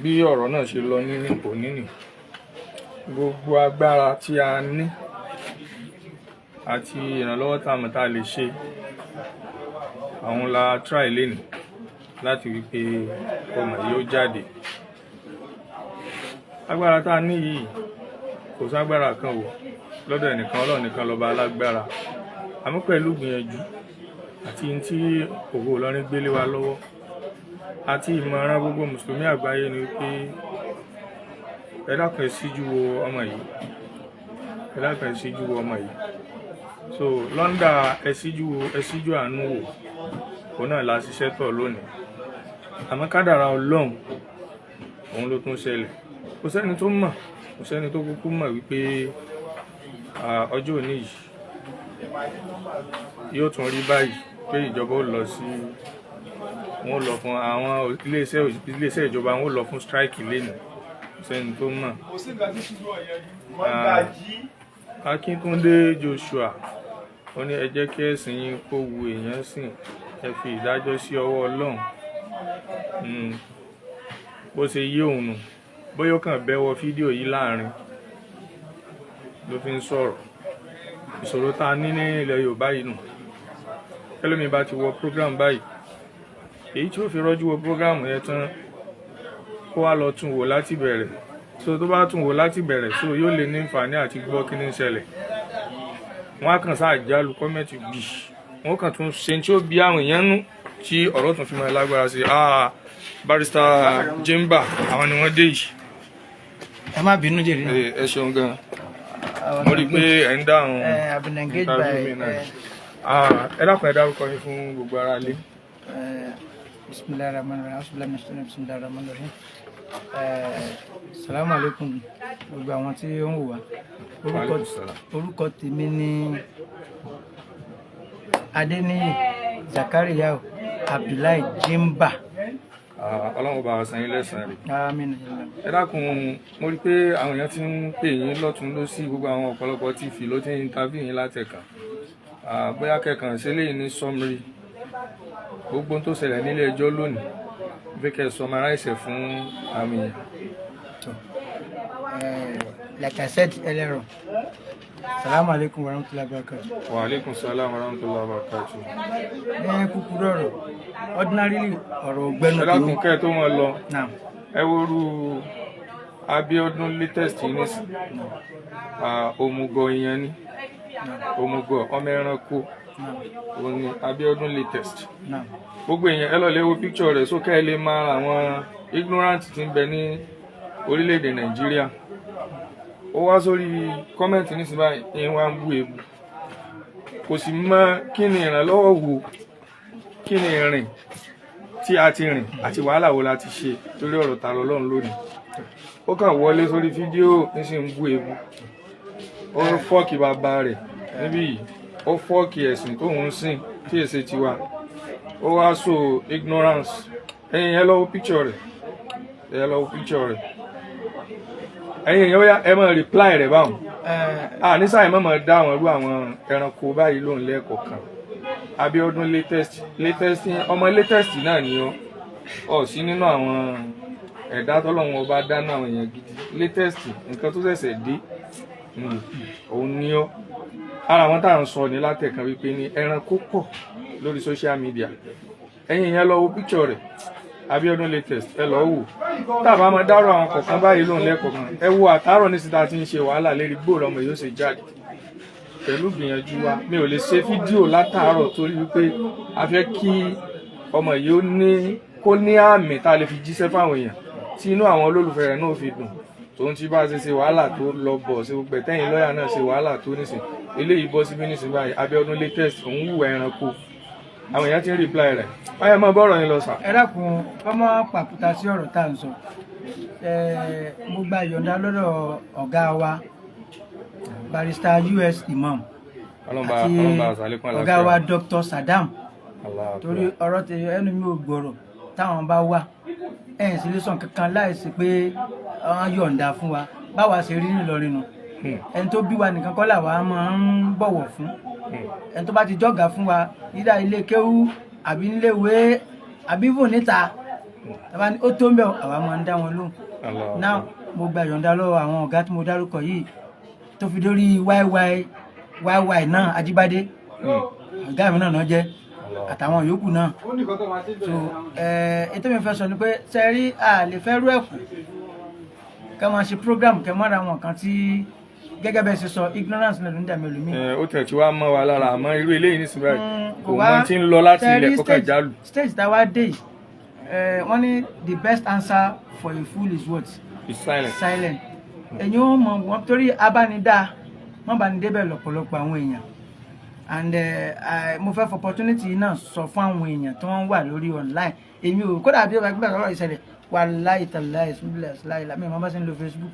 bí ọ̀rọ̀ náà ṣe lọ ní òní nì gbogbo agbára tí a ní àti ìrànlọ́wọ́ tá a mọ̀ tá a lè ṣe àwọn la try lẹ́nu láti wí pé ọmọ yìí ó jáde. Agbára tá a ní yìí kò ságbára kan wò lọ́dọ̀ ẹnìkan Ọlọ́run nìkan lọ́ba alágbára àmọ́ pẹ̀lú gbìyànjú àti tí Ògo Ìlọrin gbélé wa lọ́wọ́ àti ìmọ̀ràn gbogbo mùsùlùmí àgbáyé ni pé ẹ dákun ẹ síjú wo ọmọ yìí ẹ dákun ẹ síjú wo ọmọ yìí so lọ́ndà ẹ síjú àánú wò òun náà la ṣiṣẹ́ tọ̀ lónìí àmọ́ kádàrá Ọlọ́run òun ló tún ṣẹlẹ̀ kò sẹ́ni tó mọ̀ kò sẹ́ni tó kúkú mọ̀ wípé ọjọ́ òní yìí yóò tún rí báyìí pé ìjọba ó lọ sí wọn lọ fún àwọn iléeṣẹ́ ìjọba wọn lọ fún strike lẹ́nu kò sẹ́ni tó mọ̀. Akíntúndé Joshua ó ní ẹ jẹ́ kí ẹ̀sìn yín kó wu èèyàn sìn ẹ fi ìdájọ́ sí ọwọ́ Ọlọ́run bó ṣe yí òun nù bóyá ó kàn bẹ́wọ́ fídíò yìí láàrin ló fi ń sọ̀rọ̀ ìṣòro tá a ní ní ilẹ̀ Yorùbá yìí nù ẹlòmí bá ti wọ program báyìí èyí tí ó fi rọ́jú wọ program yẹn tán kó wá lọ tún wò láti bẹ̀rẹ̀ so tó bá tún wò láti bẹ̀rẹ̀ so yóò lè ní àǹfààní àti gbọ́ kí ní ń ṣẹlẹ̀ wọ́n á kàn sáà jálù kọ́mẹ́ǹtì gbì wọ́n kàn tún ṣe tí ó bí àwọn èèyàn nú tí ọ̀rọ̀ tún fi máa lágbára sí barrister Jimba àwọn ni wọ́n dé yìí. Ẹ má bínú jèrè. Ẹ ṣeun gan mo rí i pé ẹ ń dáhùn ẹ dákun ẹ dárúkọ yín fún gbogbo ará ilé. Bismillahirrahmanirrahim. Salamu alaikum gbogbo àwọn tí ó ń wò wá. Orúkọ tèmi ni Adéníyì Zakariya Abdullahi Jimba. Ọlọ́run bá wa san yín lẹ́san rẹ̀. Àmín. Ẹ dákun mo rí i pé àwọn èèyàn ti ń pè yín lọ́tún lósì gbogbo àwọn ọ̀pọ̀lọpọ̀ TV ló ti ń interview yín látẹ̀kàn bóyá kẹkàn ṣe lè ní summary gbogbo tó ṣẹlẹ̀ nílé ẹjọ́ lónìí bí kẹ́ summarize fún àmì. Like I said earlier, Assalamu alaikum warahmatullahi wabarakatuh. Wa alaikum salam warahmatullahi wabarakatuh. Kúkúrú ọ̀rọ̀, ordinarily ọ̀rọ̀ ọ̀gbẹ́nu ẹ̀dá kún kẹ́ tó wọn lọ Now, ẹ worú Abíọ́dún latest yìí nísìn òmùgọ̀ ìyẹn ni òmùgọ̀ ọmọ ẹranko òun ni Abíọ́dún latest. now, Gbogbo èèyàn ẹ lọ lè wo picture rẹ̀ sókè ẹ lè máa àwọn ignorant tí ń bẹ ní orílẹ̀-èdè Nàìjíríà. Ó wá sórí kọ́mẹ̀ntì nísìnyí báyìí ìyẹn wá ń bú ebu kò sì mọ kí ni ìrànlọ́wọ́ wo kí ni ìrìn tí a ti rìn àti wàhálà wo la ti ṣe lórí ọ̀rọ̀ Tani Olohun lónìí. Ó kàn wọlé sórí fídíò ní sì ń bú ebu ó fọ́ọ̀kì bàbá rẹ̀ níbí yìí ó fọ́ọ̀kì ẹ̀sìn tó ń sìn tí èsè tiwa ó wá so ignorance. Ẹ̀yin yẹn lọ́wọ́ picture rẹ̀ ẹ̀yin yẹn ẹ máa reply rẹ̀ báwọn nísàyẹn mọ̀ dá àwọn irú àwọn ẹranko báyìí lóhùn lẹ́ẹ̀kọ̀ọ̀kan. Abíọ́dún latest ọmọ latest náà ni ọ sí nínú àwọn ẹ̀dá tọ́lọ́run ọba dáná àwọn èèyàn gidi. Latest nǹkan tó ṣẹ̀ṣẹ̀ dé òun ni ọ́ ara wọn tá à ń sọ ní látẹ̀kan wípé ní ẹranko pọ̀ lórí social media. Ẹ̀yin yẹn lọ wo picture rẹ̀ Abíọ́dún latest ẹ lọ wò tábà máa dárò àwọn kọ̀ọ̀kan báyìí lóhùn lẹ́ẹ̀kọ̀ọ̀kan. Ẹ wo àtàrọ̀ ní síta tí ń ṣe wàhálà lérí gbòòrò ọmọ yóò ṣe jáde pẹ̀lú gbìyànjú wa. Mi ò lè ṣe fídíò látàárọ̀ torí wípé a fẹ́ kí ọmọ yìí kó ní àmì tá a lè fi jíṣẹ́ fáwọn èèyàn tí inú àwọn olólùfẹ́ rẹ̀ náà fi dùn. Tòun ti bá ṣe wàhálà tó lọ bọ̀ ṣe gbogbo ẹ̀tẹ́yìn lọ́ọ̀yà náà ṣe wàhálà tó nísìn eléyìí bọ́ síbí nísìn báyìí Abíọ́dún latest òun hùwà ẹranko àwọn èèyàn ti ń reply rẹ̀. Báyọ̀ máa bọ́rọ̀ yín lọ sà. ẹ dákun ọmọ pàkúta sí ọ̀rọ̀ tá à ń sọ. Mo gba ìyọ̀ǹda lọ́dọ̀ ọ̀gá wa barrister US Imam àti ọ̀gá wa Dr. Saddam torí ọ̀rọ̀ tẹ ẹnu mi ò gbọ́rọ̀ táwọn bá wà ẹ̀yìn sí lè sàn kankan láìsí pé wọ́n yọ̀ǹda fún wa báwa ṣe rí nílọrin nu ẹni tó bí wa nìkan kọ́ làwa máa ń bọ̀wọ̀ fún ẹni tó bá ti jọ́gà fún wa yídà ilé kéwú àbí níléèwé àbí fò níta tàbá ní ó tó ń bẹ̀ àwa máa ń dá wọn lóhùn. Náà mo gba ìyọ̀ǹda lọ́wọ́ àwọn ọ̀gá tí mo dárúkọ yìí tó fi dórí YY náà Ajíbádé ọ̀gá mi náà jẹ́ àtàwọn yòókù náà. So ètò mi fẹ́ sọ ni pé sẹ́rí a lè fẹ́ rú ẹ̀kú kẹ́ máa ṣe program kẹ́ mọ́ra wọn kan tí gẹ́gẹ́ bẹ́ẹ̀ ṣe sọ ignorance náà ló ń dàmí olùmí. Ó tẹ̀ tí wàá mọ́ wa lára àmọ́ irú eléyìí nísìnyí báyìí kò mọ tí ń lọ láti ilẹ̀ kó kàn jálù. Stage tá a wá dé yìí wọ́n ní the best answer for a fool is what? It's silent. Silent. Ẹ̀yin ó mọ̀ wọ́n torí abánidá wọ́n bá ní débẹ̀ lọ́pọ̀lọpọ̀ àwọn èèyàn and mo fẹ́ for opportunity náà sọ fún àwọn èèyàn tó ń wà lórí online èmi ò kódà bí ọba gbígbà lọ́rọ̀ ìṣẹ̀lẹ̀ wallahi tallahi láì lámì ìmọ̀ bá ṣe ń lo Facebook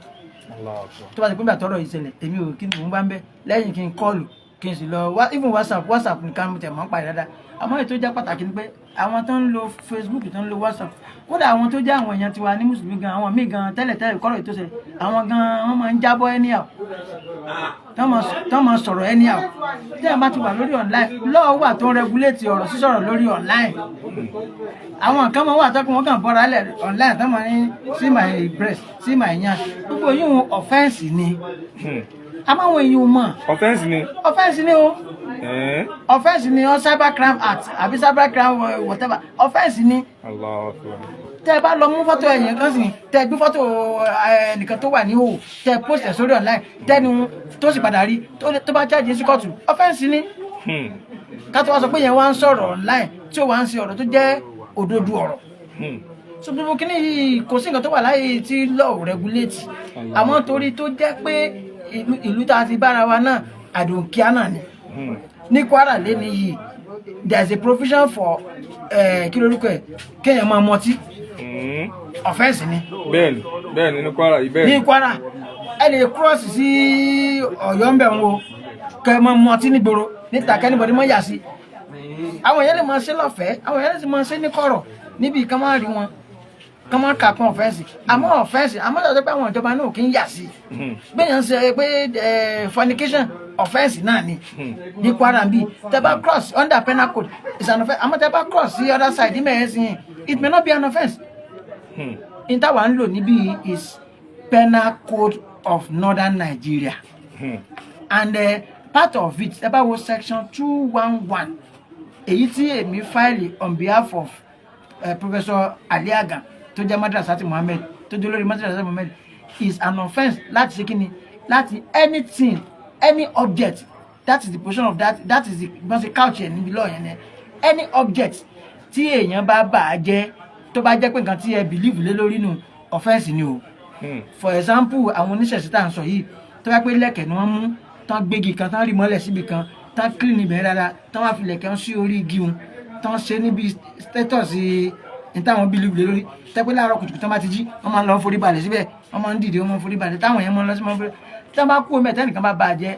tó bá ti pín bàtọ́rọ̀ ìṣẹ̀lẹ̀ èmi ò kí ni mò ń bá ń bẹ́ lẹ́yìn kí n kọ́ọ̀lù kí n sì lọ even WhatsApp nìkan mo tẹ̀ mọ́ ń pa dáadáa àmọ́ ètò jẹ́ pàtàkì ni pé àwọn tó ń lo Facebook tó ń lo WhatsApp kódà àwọn tó jẹ́ àwọn èèyàn tiwa ní mùsùlùmí gan àwọn míì gan tẹ́lẹ̀ kọ́rọ̀ ètò ṣẹlẹ̀ àwọn gan wọ́n máa ń jábọ́ anyhow tó máa sọ̀rọ̀ anyhow tí a bá ti wà lórí online lọ́ọ̀ wà tó ń regulate ọ̀rọ̀ sísọ̀rọ̀ lórí online àwọn kan máa wà tó kún wọn kàn bọ́ra lẹ̀ online tó máa ní see my breast see my yan gbogbo yìí offense ni àmọ́ àwọn èèyàn mọ̀ offense ni o offense ni o cybercrime act àbí cybercrime whatever offense ni tẹ́ bá lọ mú fọ́tò ẹ̀yìn kan sì tẹ́ gbé fọ́tò ẹnìkan tó wà ní òwò tẹ́ post ẹ̀ sórí online tẹ́ni tó sì padà rí tó bá charge sí kóòtù offense ni ká tó wá sọ pé yẹn wá ń sọ̀rọ̀ online tí ó wá ń ṣe ọ̀rọ̀ tó jẹ́ òdodo ọ̀rọ̀ so gbogbo kíní yìí kò sí nǹkan tó wà láyé tí law regulate àmọ́ torí tó jẹ́ pé ìlú tá a ti bára wa náà àdùnkíá náà ni ní Kwara lẹ́ni yìí there is a provision for kí lórúkọ ẹ̀ kéèyàn máa mọtí offense ni. bẹ́ẹ̀ni ní Kwara yìí bẹ́ẹ̀. ní Kwara ẹ lè cross sí Ọ̀yọ́ ń bẹ̀ ń wo kẹ́ ẹ máa mọtí nígboro níta kẹ́nìbọ̀dì mọ́ yà sí. àwọn èèyàn lè máa ṣe lọ́fẹ̀ẹ́ àwọn èèyàn lè sì máa ṣe ní kọ̀rọ̀ níbi kan máa rí wọn kan máa kà kún offense àmọ́ offense àmọ́ ìdájọ́ pé àwọn ìjọba náà kì í yà sí. gbẹ̀yàn ṣe pé fornication offence náà ni ní Kwara bí tẹ́ bá cross under penal code is an offence àmọ́ tẹ́ bá cross the other side mẹ́ẹ̀ẹ́sìn it may not be an offence. In that one lo níbí is penal code of northern Nigeria and part of it tẹ́ bá wo section 211 èyí tí èmi file on behalf of Professor Aliaga tó jẹ́ Madrasati Muhammed tó jẹ́ olórí Madrasati Muhammed is an offence láti ṣe kíni láti anything any object that is the position of that is the bọ́n ṣe couch ẹ̀ níbi lọ́ọ̀ yẹn any object tí èèyàn bá bà á jẹ́ tó bá jẹ́ pé nǹkan tí ẹ believe lé lórí nù offence ni o for example àwọn oníṣẹ̀ṣẹ̀ tá à ń sọ yìí tó bá pé lẹ́kẹ̀ ni wọ́n mú tán gbégi kan tán rí mọ́lẹ̀ síbi kan tán clean ibẹ̀ dáadáa tán wá fi lẹ̀kẹ̀ sí orí igi wọn tán ṣe níbi status ní táwọn believe lé lórí tẹ́pẹ́ láàárọ̀ kùtùkùtù tán bá ti jí wọ́n máa ń lọ forí balẹ̀ síbẹ̀ wọ́n máa ń dìde wọ́n máa ń forí balẹ̀ táwọn yẹn máa ń lọ sí máa ń forí tí wọ́n bá kú omi ẹ̀tẹ́nìkan bá bá a jẹ́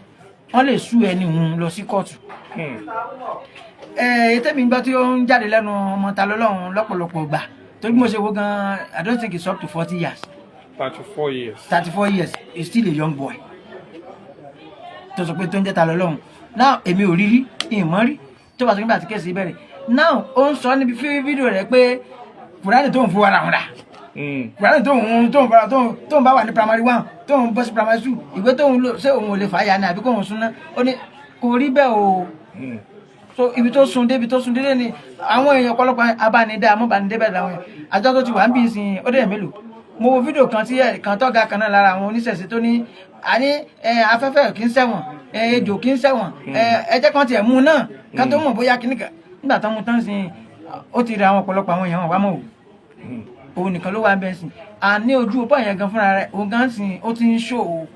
wọ́n lè sú ẹni òun lọ sí kóòtù. ètè mi gbọ́ tí ó ń jáde lẹ́nu ọmọ Tani Olohun lọ́pọ̀lọpọ̀ gbà torí mo ṣe wo gan I don't think it's up to 40 years. 34 years. 34 years is still a young boy. tó sọ pé tó ń jẹ́ Tani Olohun now èmi ò rí ìmọ̀ rí tó bá tó nígbà tí kẹ́sì bẹ̀rẹ̀ now ó ń sọ níbi fídíò rẹ̀ pé Kùránì tó ń fún ara wọn rà Kùránì tó ń bá wà ní primary 1 tó ń bọ́ sí primary 2 ìwé tó ń lò ṣé òun ò lè fàáyà ni àbí kò ń súná ó ní kò rí bẹ́ẹ̀ o so ibi tó sun dé ni àwọn èèyàn ọ̀pọ̀lọpọ̀ abánidá amúbanidébẹ̀ làwọn èèyàn àjọ tó ti wà ń bí ìsìn ó dẹ̀ mélòó mo wo fídíò kan tí kan tọ́ga kan náà lára àwọn oníṣẹ̀ṣe tó ní àní afẹ́fẹ́ kì í ṣẹ̀wọ̀n ejò kì í ṣẹ̀wọ̀n ẹjẹ́ kan tiẹ̀ mú náà ká tó mọ̀ bóyá kíníkà nígbà tán mú tán sí ó ti ra àwọn ọ̀pọ̀lọpọ̀ àwọn èèyàn wà mọ́ òun nìkan ló wà bẹ́ẹ̀ sìn àní ojú ọ̀pọ̀ yẹn gan fúnra rẹ̀ òun gan sìn ó ti ń show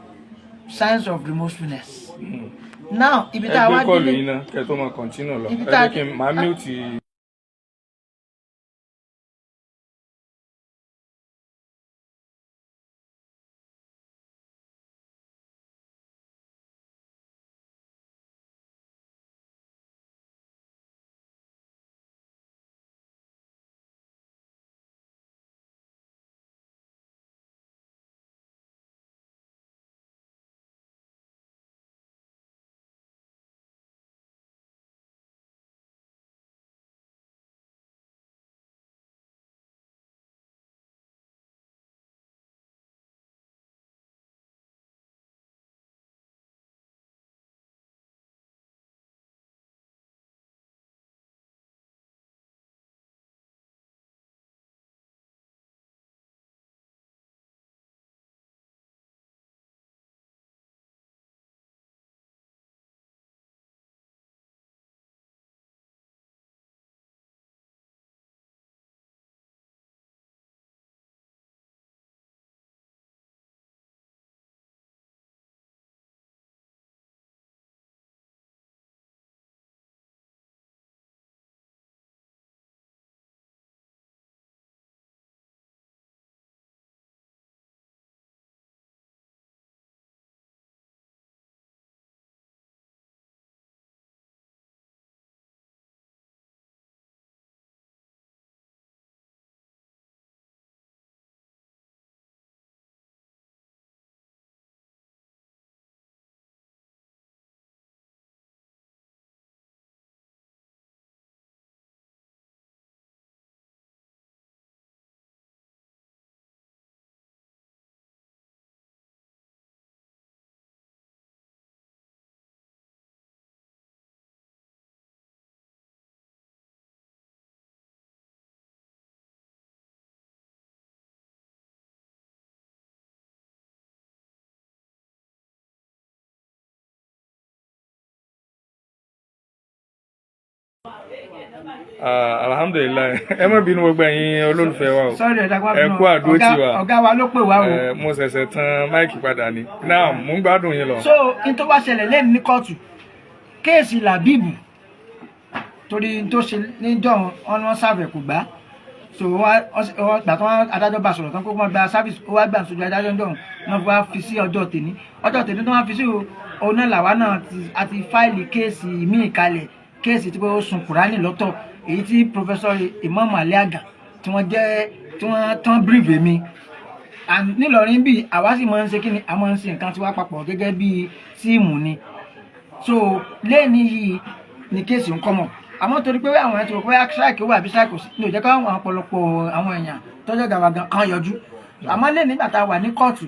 signs of remorsefulness. Now ibi tá a wá délé ẹgbẹ́ kọlù yín náà kẹ́ tó máa continue lọ ẹ jẹ́ kí n máa mute. Alhamdulillah ẹ má bínú gbogbo ẹ̀yin olólùfẹ́ wa o ẹ kú àdúró tì wá ọ̀gá wa ló pè wá o mo ṣẹ̀ṣẹ̀ tan máìkì padà ni náà mò ń gbádùn yín lọ. so n tó wá ṣẹlẹ̀ lẹ́nu ní kóòtù kéèsì Làbíbù torí n tó ṣe níjọ́ wọn sáfẹ̀ kò gbá so gbà tó adájọ́ bá sọ̀rọ̀ tán kó wọ́n gba sáfìsì ó wá gbà sójú adájọ́ ńjọ́ wọn wá fi sí ọjọ́ tèmi tó wá fi sí òun náà làwa náà àti fáìlì kéèsì míì kalẹ̀ kéèsì tí wọ́n sun Kùránì lọ́tọ̀ èyí tí Professor Imam Aliaga tí wọ́n jẹ́ tí wọ́n tán bíríìfì mi nílọrin bíi àwa sì máa ń ṣe kí ni a máa ń ṣe nǹkan tí wàá papọ̀ gẹ́gẹ́ bíi tíìmù ni so lẹ́ẹ̀ni yìí ni kéèsì ń kọ́mọ̀ àmọ́ torí pé àwọn ẹ̀ ti rò pé strike wà bí strike ní ò jẹ́ káwọn ọ̀pọ̀lọpọ̀ àwọn èèyàn tọ́jọ́ gàwà gan kan yọjú àmọ́ lẹ́ẹ̀ni nígbà tá a wà ní kóòtù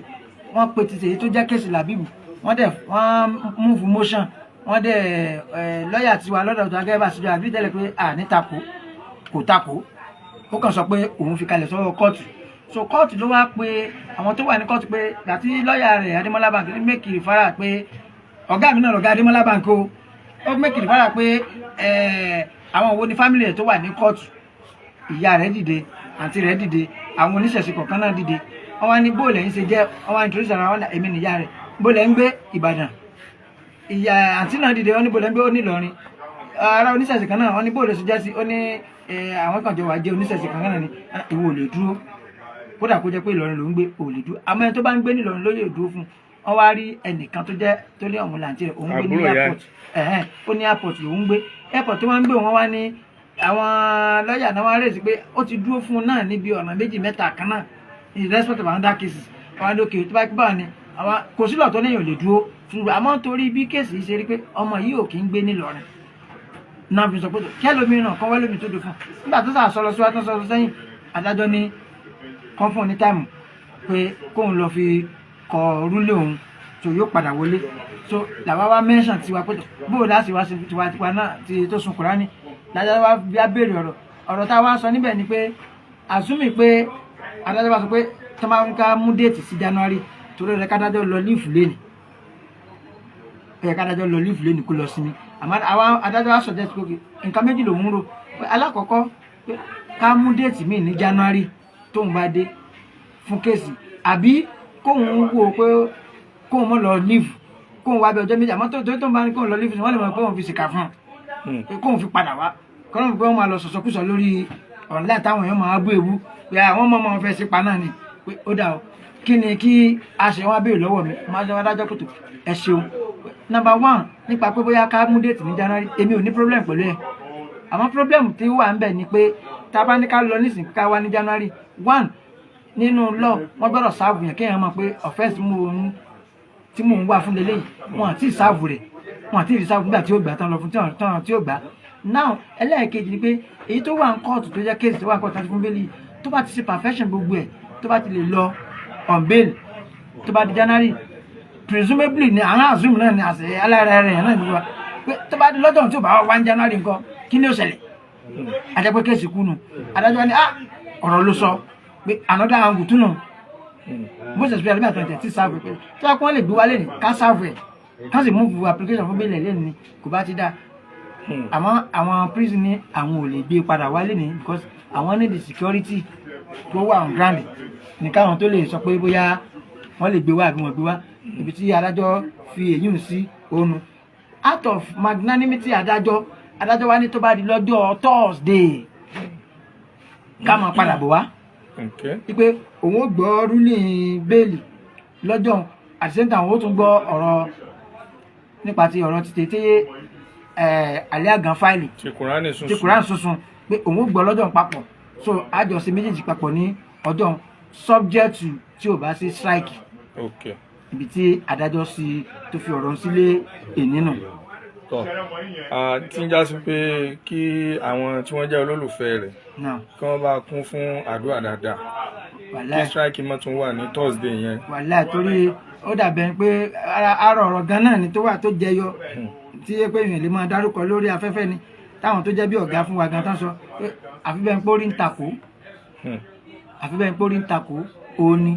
wọ́n pe ti tèyí tó jẹ́ kéèsì làbíbù wọ́n move motion wọ́n dẹ̀ lọ́ọ̀yà tiwa lọ́dọ̀ tó agẹ́bà síjọ àbí tẹ́lẹ̀ pé ní takò kò takò ó kàn sọ pé òun fi kalẹ̀ sọ́wọ́ kóòtù so kóòtù ló wá pé àwọn tó wà ní kóòtù pé gbàtí lọ́ọ̀yà rẹ̀ Adémọ́lá Bank ní make referral pé ọ̀gá mi náà lọ̀gá Adémọ́lá Bank ó make referral pé àwọn òwò ní family rẹ̀ tó wà ní kóòtù ìyá rẹ̀ dìde àǹtí rẹ̀ dìde àwọn oníṣẹ̀ṣe kọ̀ọ̀kan náà dìde wọ́n wá ní bóòlù ẹ̀yìn ṣe jẹ́ wọ́n wá ní torí sàrà wọn èmi nìyá rẹ̀ bóòlù ẹ̀ ń gbé Ìbàdàn ìyá àǹtí náà dìde wọ́n ní bóòlù ẹ̀ ń gbé ó ní Ìlọrin ara oníṣẹ̀ṣe kan náà wọ́n ní bóòlù ṣe jẹ́ sí ó ní àwọn kan jọ wà jẹ́ oníṣẹ̀ṣe kan náà ní ìwọ ò lè dúró kódà kó jẹ́ pé Ìlọrin ló ń gbé ò lè dúró àmọ́ ẹni tó bá ń gbé ní Ìlọrin ló yẹ dúró fún wọ́n wá rí ẹnìkan tó jẹ́ tó lé ọ̀hún làǹtí rẹ̀ òun gbé ní airport ó ní airport lòún gbé airport tó máa ń gbé wọn wá ní àwọn lọ́ọ̀yà náà wá rèé sí pé ó ti dúró fún un náà níbi ọ̀nà méjì mẹ́ta kan náà in respect of another cases àwọn lókè tó bá kí báwọn ni àwọn kò sílọ̀ tó lẹ́yìn ò lè dúró ṣùgbọ́n àmọ́ torí bí kéèsì ṣe rí pé ọmọ yìí ò kí ń gbé nílọrin náà fi sọ pé kẹ́lómìíràn kan wẹ́lómi tó dé fún nígbà tó sà sọlọ síwájú sọlọ sẹ́yìn adájọ́ ní kán fún un ní táìmù pé kóun lọ fi kọ rúlé òun tó yóò padà wọlé so làwa wá mẹ́sàn tiwa pé bóò láti wá sí tiwa náà ti tó sun Kùránì lájọ́ wá bí a béèrè ọ̀rọ̀ tá a wá sọ níbẹ̀ ni pé àsúmì pé adájọ́ bá sọ pé tó máa ń ká mú déètì sí January torí rẹ̀ kádájọ́ lọ líìfù lẹ́nì kádájọ́ lọ líìfù lẹ́nì kó lọ sí ni àmọ́ àwọn adájọ́ wá sọ̀jẹ́ sí pé nǹkan méjì lòún rò pé alákọ̀ọ́kọ́ pé ká mú déètì míì ní January tóun bá dé fún kéèsì àbí kóun wò pé kóun mọ́ lọ líìfù kóun wá bí ọjọ́ méjì àmọ́ tó ń bá ní kóun lọ líìfù wọ́n lè mọ̀ pé òun fi ṣìkà fún un pé kóun fi padà wá kọ́nà pé wọ́n máa lọ sọ̀sọ́kùsọ lórí online táwọn èèyàn máa bú ewu pé àwọn ọmọ wọn fẹ́ sí pa náà ni pé ó dà ó kí ni kí a ṣe wọn béèrè lọ́wọ́ mi máa jẹ́ wọn dájọ́ kòtò ẹ ṣeun number one nípa pé bóyá ká mú déètì ní January èmi ò ní problem pẹ̀lú ẹ̀ àmọ́ problem tí ó wà ń bẹ̀ ni pé tá a bá ní ká lọ nísìnyí ká wá ní January one nínú law wọ́n gbọ́dọ̀ sáàbù yẹn kéèyàn mọ̀ pé offence tí mò ń wà fún lélẹ́yìí wọn àti sáàbù rẹ̀ wọn àti ìsáàbù nígbà tí ó gbà tán lọ fún tí ó gbà now ẹlẹ́ẹ̀kejì ni pé èyí tó wà ń kóòtù tó jẹ́ kéèsì tó wà ń kóòtù láti fún bẹ́ẹ̀lì tó bá ti ṣe perfection gbogbo ẹ̀ tó bá ti lè lọ on bail tó bá di January presumably ni àwọn assume náà ni àṣẹ alára rẹ̀ náà ni wá pé tó bá di lọ́jọ́ tí ò bá wá ní January nǹkan kí ni ó ṣẹlẹ̀ àjẹpẹ́ kéèsì kú nù adájọ́ ni ọ̀rọ̀ ló sọ pé another angle tún nù bó ṣe sọ́yà lẹ́gbẹ̀ẹ́ àtúntẹ̀ tí sáàbù pé tó yẹ kí wọ́n lè gbé wálé ní ká sáàbù ẹ̀ ká sì move application fún bẹ́ẹ̀lì lẹ́nu ni kò bá ti dá àmọ́ àwọn prison ní àwọn ò lè gbé padà wálé ní because àwọn ní the security tó wà on ground ní káwọn tó lè sọ pé bóyá wọ́n lè gbé wá àbí wọ́n gbé wá ibi tí adájọ́ fi èyí sí ònu out of magnanimity adájọ́ wá ní tó bá di lọ́jọ́ Thursday ká máa padà bọ̀ wá wípé òun ó gbọ́ ruling bẹ́ẹ̀lì lọ́jọ́ at the same time òun ó tún gbọ́ ọ̀rọ̀ nípa ti ọ̀rọ̀ ti tètè alẹ́ àgàn fáìlì ti Kùránì sunsun pé òun ó gbọ́ lọ́jọ́ papọ̀ so àjọṣe méjèèjì papọ̀ ní ọjọ́ subject tí ò bá sí strike ibi tí adájọ́ sí tó fi ọ̀rọ̀ sílé èní nù. tí ń já sí pé kí àwọn tí wọ́n jẹ́ olólùfẹ́ rẹ̀ kí wọ́n bá kún fún àdúrà dáadáa kí strike mọ́ tún wà ní Thursday yẹn. wàláì torí ó dàbẹ̀ pé ara ọ̀rọ̀ gan náà ni tó wà tó jẹyọ tí pé èèyàn lè máa dárúkọ lórí afẹ́fẹ́ ni táwọn tó jẹ́ bí ọ̀gá fún wa gan tán sọ pé àfi bẹ́ẹ̀ ń pórí ń takò àfi bẹ́ẹ̀ ń pórí ń takò òní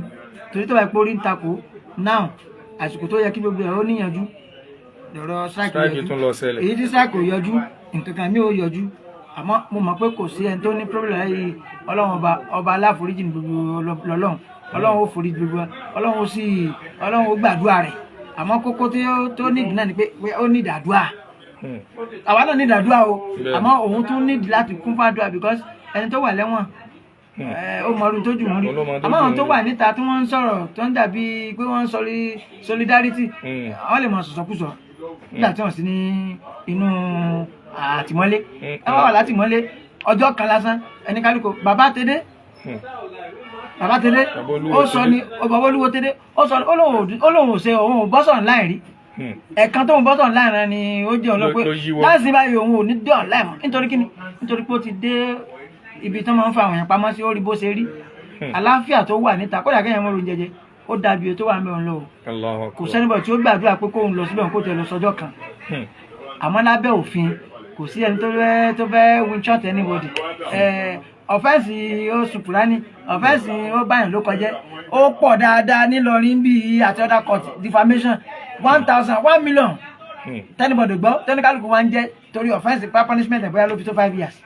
torí tó bá ń pórí ń takò now àsìkò tó yẹ kí gbogbo ẹ̀ ó níyànjú lọ́rọ̀ strike yọjú èyí tí strike ò yọjú nǹkan kan mi ò yọjú àmọ́ mo mọ̀ pé kò sí ẹni tó ní problem yìí ọlọ́run ọba aláforíjì ní gbogbo lọ́lọ́run ọlọ́run ó foríjì gbogbo ọlọ́run ó gbàdúrà rẹ̀ àmọ́ kókó tó nídìí náà ni pé ó nídìí àdúrà àwa náà nídìí àdúrà o àmọ́ òun tún nídìí láti kún fún àdúrà because ẹni tó wà lẹ́wọ̀n ó mọ ọdún tó jù wọ́n rí àmọ́ àwọn tó wà níta tí wọ́n ń sọ̀rọ̀ tó ń dàbí pé wọ́n ń sọ solidarity àwọn lè mọ sọ̀sọ̀kúsọ nígbà tí wọ́n sì ní inú àtìmọ́lé ẹ wá wà látìmọ́lé ọjọ́ kan lásán ẹni kálukú bàbá tẹ́dẹ́ ó sọ ní ọba olúwo tẹ́dẹ́ ó sọ olóhùn ṣe òun bọ́sọ̀ láì rí ẹ̀kan tó ń bọ́ tọ̀ online náà ni ó jẹ́ ọ̀nà pé láti báyìí òun ò ní dé online mọ́ nítorí kíni nítorí pé ó ti dé ibi tó máa ń fa àwọn èèyàn pamọ́ sí ó rí bó ṣe rí àlàáfíà tó wà níta kódà kéèyàn mọ́ oúnjẹ jẹ ó dàbí tó wà ń bẹ̀ ọ́n lọ kò sẹ́nibọ̀ tí ó gbàdúrà pé kóun lọ síbẹ̀ kó tẹ̀ lọ sọjọ́ kan àmọ́ lábẹ́ òfin kò sí ẹni tó fẹ́ win short anybody ọ̀fẹ́sì ó sùpùrání ọ̀fẹ́sì ó báyìí ló kọjẹ́ ó pọ̀ dáadáa nílọrin bíi àti other court defamation 1 million tẹ́nibọ̀dì gbọ́ tẹ́nikálukú wa ń jẹ́ torí ọ̀fẹ́sì pa punishment ẹ̀ bóyá ló fi tó 5 years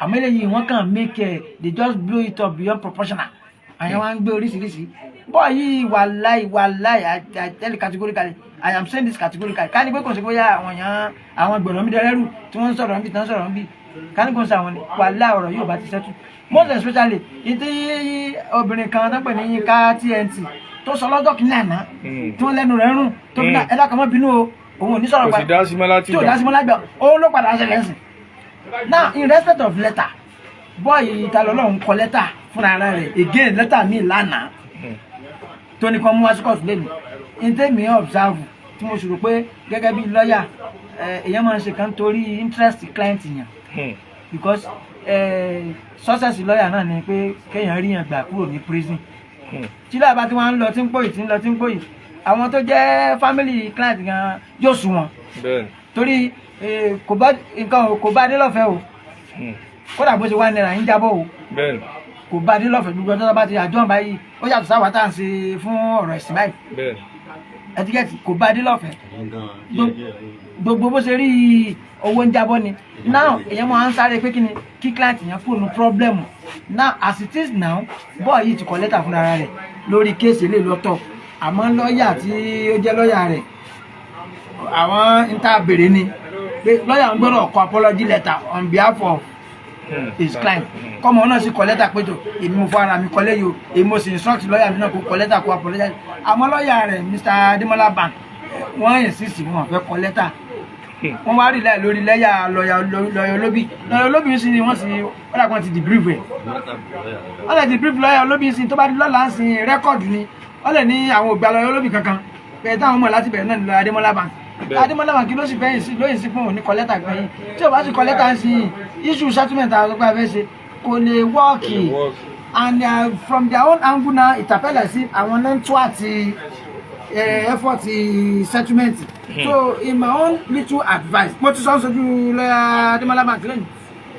àmọ́ eléyìí wọ́n kàn make they just blow it up beyond proportional àyàn wa ń gbé oríṣiríṣi bọ́ọ̀ yìí wàláì I tell you categorically I am saying this categorically ká ní pé kò sí bóyá àwọn gbọ̀dọ̀ mi dẹrẹ́rù tí wọ́n ń sọ̀rọ̀ níbi tí wọ́n sọ̀rọ̀ níbi ká ní kò sí àwọn ni wàláì ọ̀rọ̀ yóò bá ti sẹ́tù most especially ìdí obìnrin kan tó pè ní Yínká TNT tó sọ lọ́jọ́ kìíní àná tí wọ́n lẹ́nu rẹ̀ rùn tó fi náà ẹ̀dá kan mọ́ bínú o òun ò ní sọ̀rọ̀ padà tí ò dá sí mọ́ lágbà òun ló padà ṣẹlẹ̀ ẹ̀sìn now in respect of letter boy Tani Olohun kọ letter fúnra rẹ̀ again letter mi lánàá tó ní kan mú wá sí court lẹ́nu in tèmi observe tí mo ṣòro pé gẹ́gẹ́ bí lọ́ọ̀yà èèyàn máa ń ṣe kan torí interest client yàn because success lọ́ọ̀yà náà ni pé kéèyàn rí yàn gbà kúrò ní prison tí láàbá tí wọ́n ń lọ tí ń pòyì àwọn tó jẹ́ family client gan yóò sùn wọn torí kò bá dé lọ́fẹ̀ẹ́ o kódà bó ṣe wá náírà ń jábọ̀ o kò bá dé lọ́fẹ̀ẹ́ gbogbo ọjọ́ bá ti àjọ báyìí ó yàtọ̀ sáwà tá à ń ṣe fún ọ̀rọ̀ ẹ̀sìn báyìí ẹtíkẹ́tì kò bá dé lọ́fẹ̀ẹ́ gbogbo bó ṣe rí owó ń jábọ̀ ni now èèyàn máa ń sáré pé kí client yẹn kúrò ní problem now as it is now bọ́ọ̀ yìí ti kọ lẹ́tà fúnra rẹ̀ lórí kéèsì lè lọ́tọ̀ àmọ́ lọ́ọ̀yà tí ó jẹ́ lọ́ọ̀yà rẹ̀ àwọn ń tá béèrè ni pé lọ́ọ̀yà ń gbọ́dọ̀ kọ apology letter on behalf of his client kọ́mọ náà sì kọ lẹ́tà pé tó èmi mo fọ ara mi kọ lẹ́yìn o èmi mo sì instruct lọ́ọ̀yà mi náà kó kọ lẹ́tà kó apology àmọ́ lọ́ọ̀yà rẹ̀ Mr. Ademola Bank wọ́n insist wọn fẹ́ kọ lẹ́tà wọ́n wá rí láì lórí lẹ́yà lọ́yà olóbì sí ni wọ́n sì wọ́n dàgbọ́n ti debrief ẹ̀ wọ́n lè debrief lọ́yà olóbì sí tó bá di lọ́la ń sin rẹ́kọ̀dù ni wọ́n lè ní àwọn ògbà lọ́yà olóbì kankan pẹ̀lú táwọn ọmọ láti bẹ̀rẹ̀ náà ní lọ́yà Ademola Bank Ademola Bank ló sì fẹ́yìn lóyìn sí fún òní kọ lẹ́tà gbẹ̀yìn tí ò bá sì kọ lẹ́tà ń sin issue settlement àwọn ọgbà fẹ́ ṣe kò lè wọ́ọ̀kì and from their own angle now ìtàpẹ́lẹ̀ sí àwọn náà tó àti effort settlement so in my own little advice mo ti sọ sojú lọ́yà Ademola Bank lẹ́yìn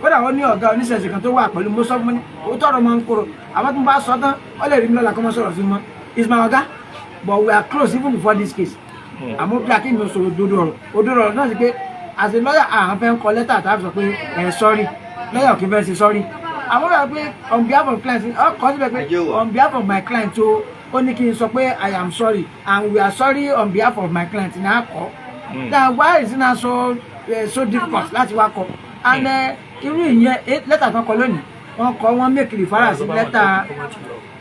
kódà ó ní ọ̀gá oníṣẹ̀ṣẹ̀ kan tó wà pẹ̀lú mo sọ fún mi ó tọrọ mọ́ ń kúrò àwọn tó ń bá sọ tán ó lè rí mi lọ́la kọ́ mọ́ sọ̀rọ̀ sí mọ́ is my oga but we are close even before this case àmọ́ bí akéwì mi sọ òdodo ọ̀rọ̀ náà sì pé as a lawyer àwọn fẹ́ ń kọ lẹ́tà tàbí sọ pé sorry lawyer kì í fẹ́ ṣe sorry àmọ́ bẹ́ẹ̀ pé on behalf of client ọkọ̀ síbẹ̀ pé on behalf of my client tó ó ní kí n sọ pé I am sorry and we are sorry on behalf of my client ní àkọ́ now why is it now so difficult láti wá kọ and irú ìyẹn lẹ́tà kan kọ lónìí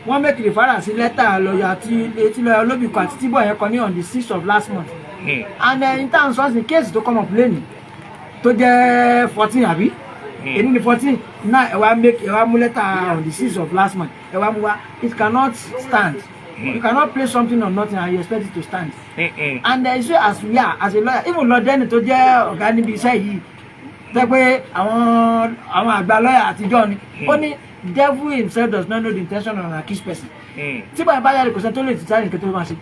wọ́n make referral sí lẹ́tà lọ́yà tí lọ́yà olóbì kan àti tíbọ̀ yẹn kọ ní on the 6th of last month and in terms of the case tó come up lẹ́nìí tó jẹ́ 14 àbí èyí ni 14 náà ẹ wá mú lẹ́tà on the 6th of last month ẹ wá mú wá it cannot stand you cannot place something on nothing and you expect it to stand and you say as we are as a lawyer even lọ dẹ́ni tó jẹ́ ọ̀gá níbi iṣẹ́ yìí tẹ́ pé àwọn àgbà lọ́yà àtijọ́ ni ó ní devil himself does not know the intention of an accused person tí báyìí bá yára kò sẹ́ni tó lè ti sáré nǹkan tó máa ṣe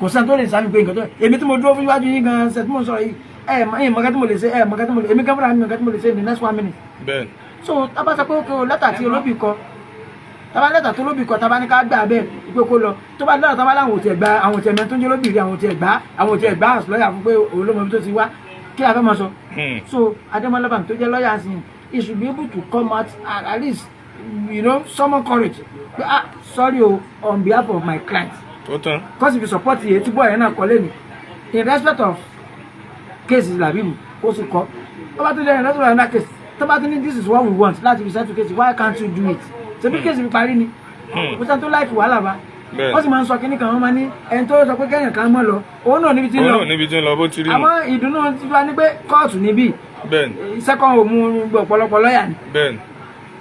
kò sẹ́ni tó lè sáré pé nǹkan tó èmi tí mo dúró fún iwájú yín gan ṣe tí mo sọ yìí mọ̀gá tí mo lè ṣe mọ̀gá tí mo lè èmi gan fúnra mi mọ̀gá tí mo lè ṣe in the next 1 minute so tábà sọ pé ó lẹ́tà tí olóbì kọ tábà lẹ́tà tó olóbì kọ tábà ní ká gbà bẹ́ẹ̀ pé kó lọ tó bá lọ́dọ̀ tábà láwọn òtí ẹ̀gbá àwọn òtí ẹ̀mẹ́ tó ń jẹ́ olóbì rí àwọn òtí ẹ̀gbá lọ́yà fún pé òun ló mọ ibi tó ti wá kí la fẹ́ máa sọ so Ademola Bank tó jẹ́ lọ́yà sí he should be able to come out and at least summon courage sorry on behalf of my client because if you support the tí bọ́ọ̀ yẹn náà kọ́ lẹ́nu in respect of cases làbíbù ó sì kọ́ tó bá tó lẹ́yìn lọ́sọ̀rọ̀ ẹ̀dá case tó bá tó ní this is what we want láti fi settle case why can't you do it ṣebí case fi parí ni kò sẹ́ni tó láìkì wàhálà bá wọ́n sì máa ń sọ kínní kan wọ́n máa ní ẹni tó sọ pé kẹ́yìn kan mọ́ lọ òun náà níbi tí ń lọ bó ti rí àmọ́ ìdùnnú ti wá ní pé kóòtù níbí second òmu ọ̀pọ̀lọpọ̀ lọ́ọ̀yà ni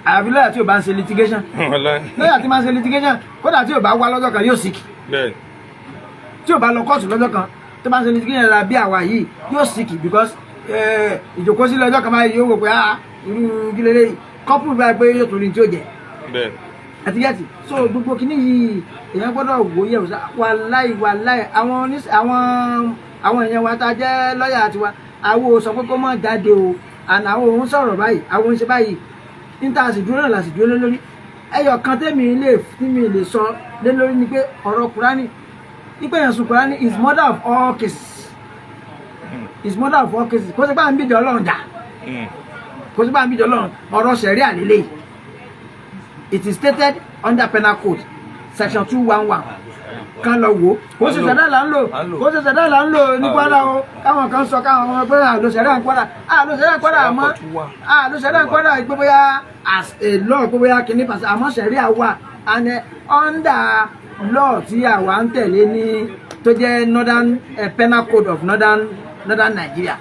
àbí lọ́yà tí ò bá ń ṣe litigation lọ́yà tí máa ń ṣe litigation kódà tí ò bá wá lọ́jọ́ kan yóò sick tí ò bá lọ kóòtù lọ́jọ́ kan tó bá ń ṣe ní kíyàn ra bí àwa yìí yóò sick because ìjòkó sílẹ̀ ọjọ́ kan báyìí yóò wò pé irú gílélé couple báyìí pé yóò torí tí ó jẹ àti gẹ́tì so gbogbo kìíní yìí èèyàn gbọ́dọ̀ wò yẹ̀ wàláì àwọn èèyàn wa tá a jẹ́ lọ́ọ̀yà tiwa àwọn ò sọ pé kó má jáde o àná àwọn òun sọ̀rọ̀ báyìí àwọn òun ṣe báyìí níta àsìdúró náà làsìdúró lé lórí ẹyọ kan tẹ́mi lè sọ lé lórí ni pé ọ̀rọ̀ Kùránì nípa èèyàn sùn Kùránì is mother of all cases kó sì bá ń bìjọ Ọlọ́run jà kó sì bá ń bìjọ Ọlọ́run ọ̀rọ̀ ṣẹ̀ríà lélẹ́yìí. It is stated under penal code section 211 kan lọ wo kó sì ṣẹ̀dá là ń lò ní Kwara o káwọn kan sọ káwọn ọmọ pé àlò ṣẹ̀dá ń Kwara àmọ́ àlò ṣẹ̀dá ń Kwara pé bóyá as a law pé bóyá kìíní pàṣẹ àmọ́ ṣẹ̀ríà wà and under law tí àwa ń tẹ̀lé ní tó jẹ́ northern penal code of northern Nigeria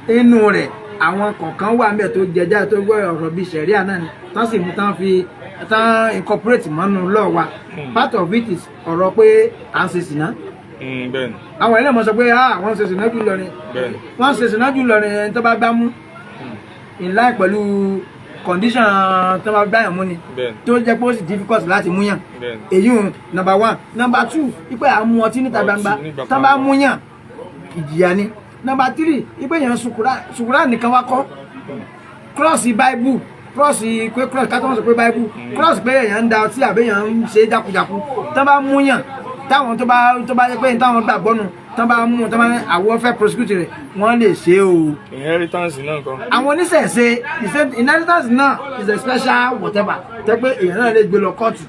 inú rẹ̀ àwọn kọ̀ọ̀kan wà ńbẹ̀ tó jẹjá tó gbọ́ ọ̀rọ̀ bíi ṣẹ̀ríà náà ni tán sì mú tán incorporate mọ́nú law wa part of it is ọ̀rọ̀ pé à ń ṣe sìná. àwọn ilé ìmọ̀ sọ pé àwọn ń ṣe sìná jù lọ ni wọ́n ń ṣe sìná jù lọ ni ẹni tó bá gbá mú in line pẹ̀lú condition tó bá gbá yàn mú ni tó jẹ́ pé ó sì difficult láti mú yàn èyí ò number 1 number 2 ipe à ń mu ọtí níta gbangba tán bá mú yàn ìjìyà ni number 3 ipe yàn sùkúrà nìkan wá kọ́ cross bible cross pé cross ká tó wọ́n sọ pé bible cross pé èèyàn ń da ọtí àbẹ́yàn ń ṣe jákujàku tán bá mú yàn táwọn tó bá yẹ pé táwọn gbàgbọ́ nù tán bá mú tán bá àwọn fẹ́ prosecute rẹ̀ wọ́n lè ṣe o. inheritance náà kan. àwọn oníṣẹ̀ṣe inheritance náà is a special whatever tẹ́ pé èèyàn náà lè gbé lọ kóòtù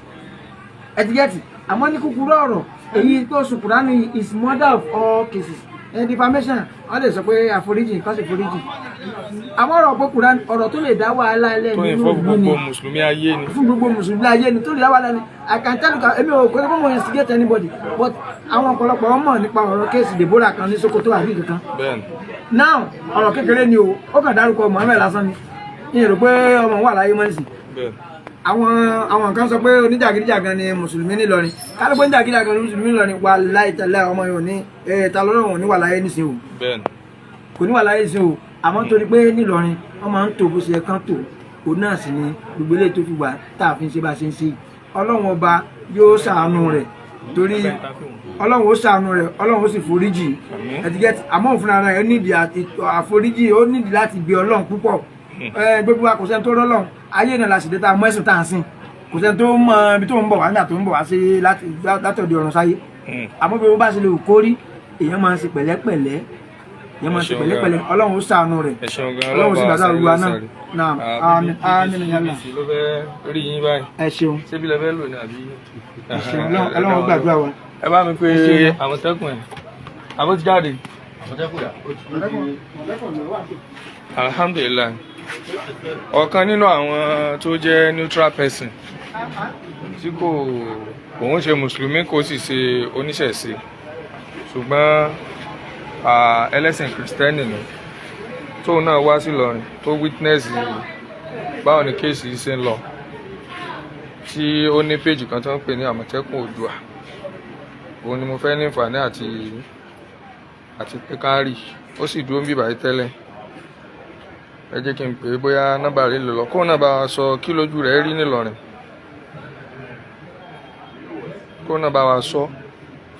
ẹ̀tígẹ́tì àmọ́ ní kúkúrú ọ̀rọ̀ èyí tó sùn Kùránì is mother of all cases defamation wọ́n lè sọ pé àforíjì kan sì foríjì àmọ́ ọ̀rọ̀ pé Kùránì ọ̀rọ̀ tó lè dá wàhálà ilẹ̀ nínú ìlú ni fún gbogbo mùsùlùmí ayé ni tó lè dá wàhálà ni I can tell you èmi ò pé mo instigate anybody but àwọn ọ̀pọ̀lọpọ̀ mọ̀ nípa ọ̀rọ̀ kéèsì Deborah kan ní Sokoto àbí kankan now ọ̀rọ̀ kékeré ni o ó kàn dárúkọ Mohammed lásán ni ìyẹn rò pé ọmọ wà láyé mọ́nìsì àwọn kan sọ pé oníjàgídíjàgan ni mùsùlùmí nílọrin kálùkù oníjàgídíjàgan ni mùsùlùmí nílọrin wà láì tẹ̀lé ọmọ yòó ní ta lọ́rọ̀ ní wà láyé nísìn o kò ní wà láyé nísìn o àmọ́ torí pé nílọrin wọ́n máa ń tò bó ṣe kán tò òun náà sì ni gbogbo eléyìí tó fi wà tá a fi ń ṣe bá a ṣe ń ṣe ọlọ́run ọba yóò ṣàánú rẹ̀ torí ọlọ́run ó ṣàánú rẹ̀ ọlọ́run ó sì foríjì ẹ̀tígẹ́tì àmọ́ òfin ara rẹ̀ ó nídìí àforíjì ó nídìí láti gbé ọlọ́run púpọ̀ gbogbo wa kò sẹ́ni tó rọ́lọ́run ayé náà la sì dé tá a mọ́ ẹ̀sùn tá à ń sìn kò sẹ́ni tó mọ ibi tó ń bọ̀ wá nígbà tó ń bọ̀ wá sí látọ̀dọ̀ ọ̀run sáyé àmọ́ bí wọ́n bá ṣe lè kó rí èèyàn máa ń ṣe pẹ̀lẹ́pẹ̀lẹ́ ọlọ́run ó ṣàánú rẹ̀ ọlọ́run sì gbàdúrà olúwa náà àmín yàrá rí yín báyìí ẹ ṣeun ṣé bí lẹ́fẹ́ lò ní àbí. ẹ ṣeun ọlọ́run gbàdúrà wa. ẹ bá mi pé àmọ̀tẹ́kùn ẹ̀ àbó ti jáde. alhamdulilayi ọ̀kan nínú àwọn tó jẹ́ neutral person tí òun ṣe mùsùlùmí kò sì ṣe oníṣẹ̀ṣe ṣùgbọ́n ẹlẹ́sìn kìrìsìtẹ́nì ni tóun náà wá sí Ìlọrin tó witness báwo ni kéèsì yìí ṣe ń lọ tí ó ní péjì kan tó ń pè ní àmọ̀tẹ́kùn Oòduà òun ni mo fẹ́ ní ìfàní àti pé ká rí ó sì dúró ń bíbà yìí tẹ́lẹ̀ ẹ jẹ́ kí n pè é bóyá nọ́mbà rẹ̀ lò lọ kóun náà bá wa sọ kí lójú rẹ̀ rí nílọrin kóun náà bá wa sọ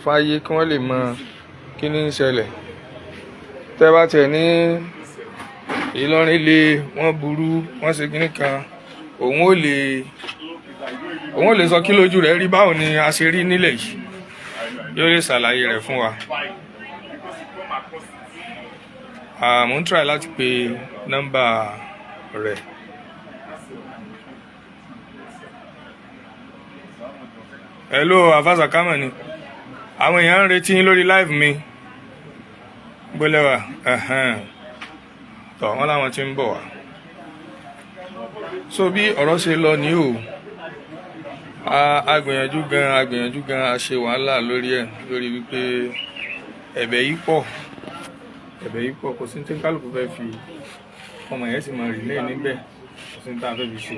fáyé kí wọ́n lè mọ kí ní ń ṣẹlẹ̀ tẹ́ bá tẹ̀ ní Ìlọrin lé wọ́n burú wọ́n ṣe kíní kan òun ò lè sọ kí lójú rẹ̀ rí báwo ni a ṣe rí nílẹ̀ yìí yóò lè ṣàlàyé rẹ̀ fún wa. Mo ń try láti pe nọ́mbà rẹ̀. Hello Afasa Kama ni àwọn èèyàn ń retí yín lórí live mi gbólẹ́wà tọ̀ wọ́n láwọn tí ń bọ̀ wá. So bí ọ̀rọ̀ ṣe lọ ní o a gbìyànjú gan a ṣe wàhálà lórí ẹ̀ lórí wípé ẹ̀bẹ̀ yìí pọ̀ kò sí ní tí kálukú fẹ́ fi ọmọ yẹn sì máa rìn lẹ́yìn níbẹ̀ kò sí ní tá a fẹ́ fi ṣe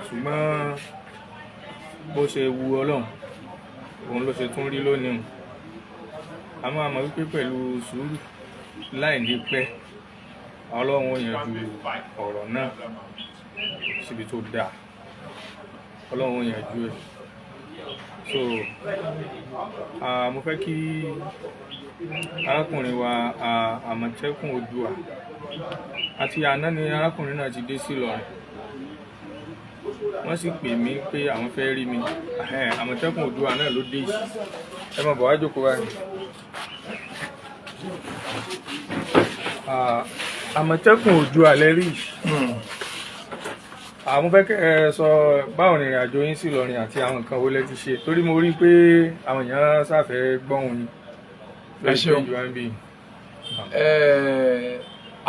ṣùgbọ́n bó ṣe wu Ọlọ́run òun ló ṣe tún rí lónìí àmọ́ àmọ́ wípé pẹ̀lú sùúrù láì ní pẹ́ Ọlọ́run ó yanjú ọ̀rọ̀ náà síbi tó dáa. Ọlọ́run ó yanjú ẹ̀. So mo fẹ́ kí arákùnrin wa Àmọ̀tẹ́kùn Oòduà àti àná ni arákùnrin náà ti dé sí Ìlọrin. Wọ́n sì pè mí pé àwọn fẹ́ rí mi. Àmọ̀tẹ́kùn Oòduà náà ló dé yìí. Ẹ máa bọ̀ wá jókòó báyìí. Àmọ̀tẹ́kùn Oòduà lẹ́rí. Mo fẹ́ kẹ́ ẹ sọ báwo ni ìrìn àjò yín sí Ìlọrin àti àwọn nǹkan wo lẹ ti ṣe, torí mo rí pé àwọn èèyàn sáfẹ́ gbọ́hùn yín. Ẹ ṣeun.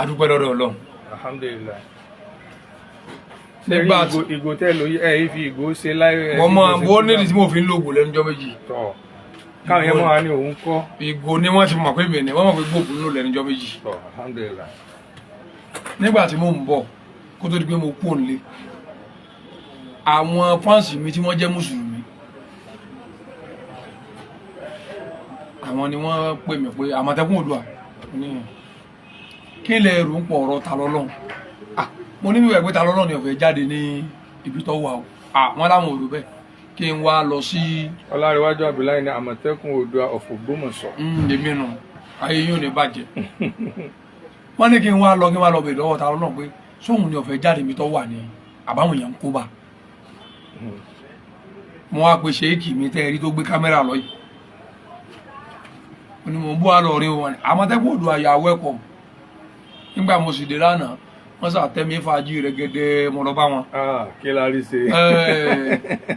Adúpẹ́ lọ́dọ̀ Ọlọ́run. Alhamdulillah. Nígbà tí ìgò tẹ́ lóyè ẹ̀ fi ìgò ṣe láì. mo nídìí tí mo fi ń lo ògùn lẹ́nu ọjọ́ méjì. Tọ́ káwọn yẹn mọ̀ wá ní òun kọ́. Ìgò ni wọ́n ti mọ̀ pé mi ni wọ́n mọ̀ pé gbòògùn ń lò lẹ́nu ọjọ́ méjì. Tọ́ alhamdulillah. Nígbà tí mo ń bọ̀ kó tó di pé mo kú òǹlé, àwọn fáǹsì mi tí wọ́n jẹ́ mùsùlùmí, àwọn ni wọ́n pè mí pé Àmọ̀tẹ́kùn Oòduà ní kí lẹ rò ń pọ̀ ọ̀rọ̀ Ta Lọ́lọ́hun. Mo ní wíwẹ̀ pé Ta Lọ́lọ́hun ni ó fẹ́ jáde ní ibi tó wà o. Wọ́n láwọn òdò bẹ́ẹ̀ kí n wá lọ sí. Ọlárẹ̀wájú Abdullahi ní Àmọ̀tẹ́kùn Oòduà of Ògbómọ̀ṣọ́. Èmi nù ayé yóò ní bàjẹ́. Wọ́n ní kí n wá lọ bèèrè lọ́wọ́ Ta Lọ́lọ́hun pé sóhun ni ó fẹ́ jáde ibi tó wà ní àbáwọn èèyàn ń kó bá. Mo wá pe ṣéèkì mi tẹ́ ẹ rí tó gbé kámẹ́rà lọ yìí. Mo ní mo bú àlọ́ rí wọn. Àmọ̀tẹ́kùn Oòduà yà welcome. Nígbà mo sì dé lánàá wọ́n sàtẹ́mí fàájì rẹ̀ gẹ́gẹ́ mo lọ bá wọn. Kí la rí ṣe.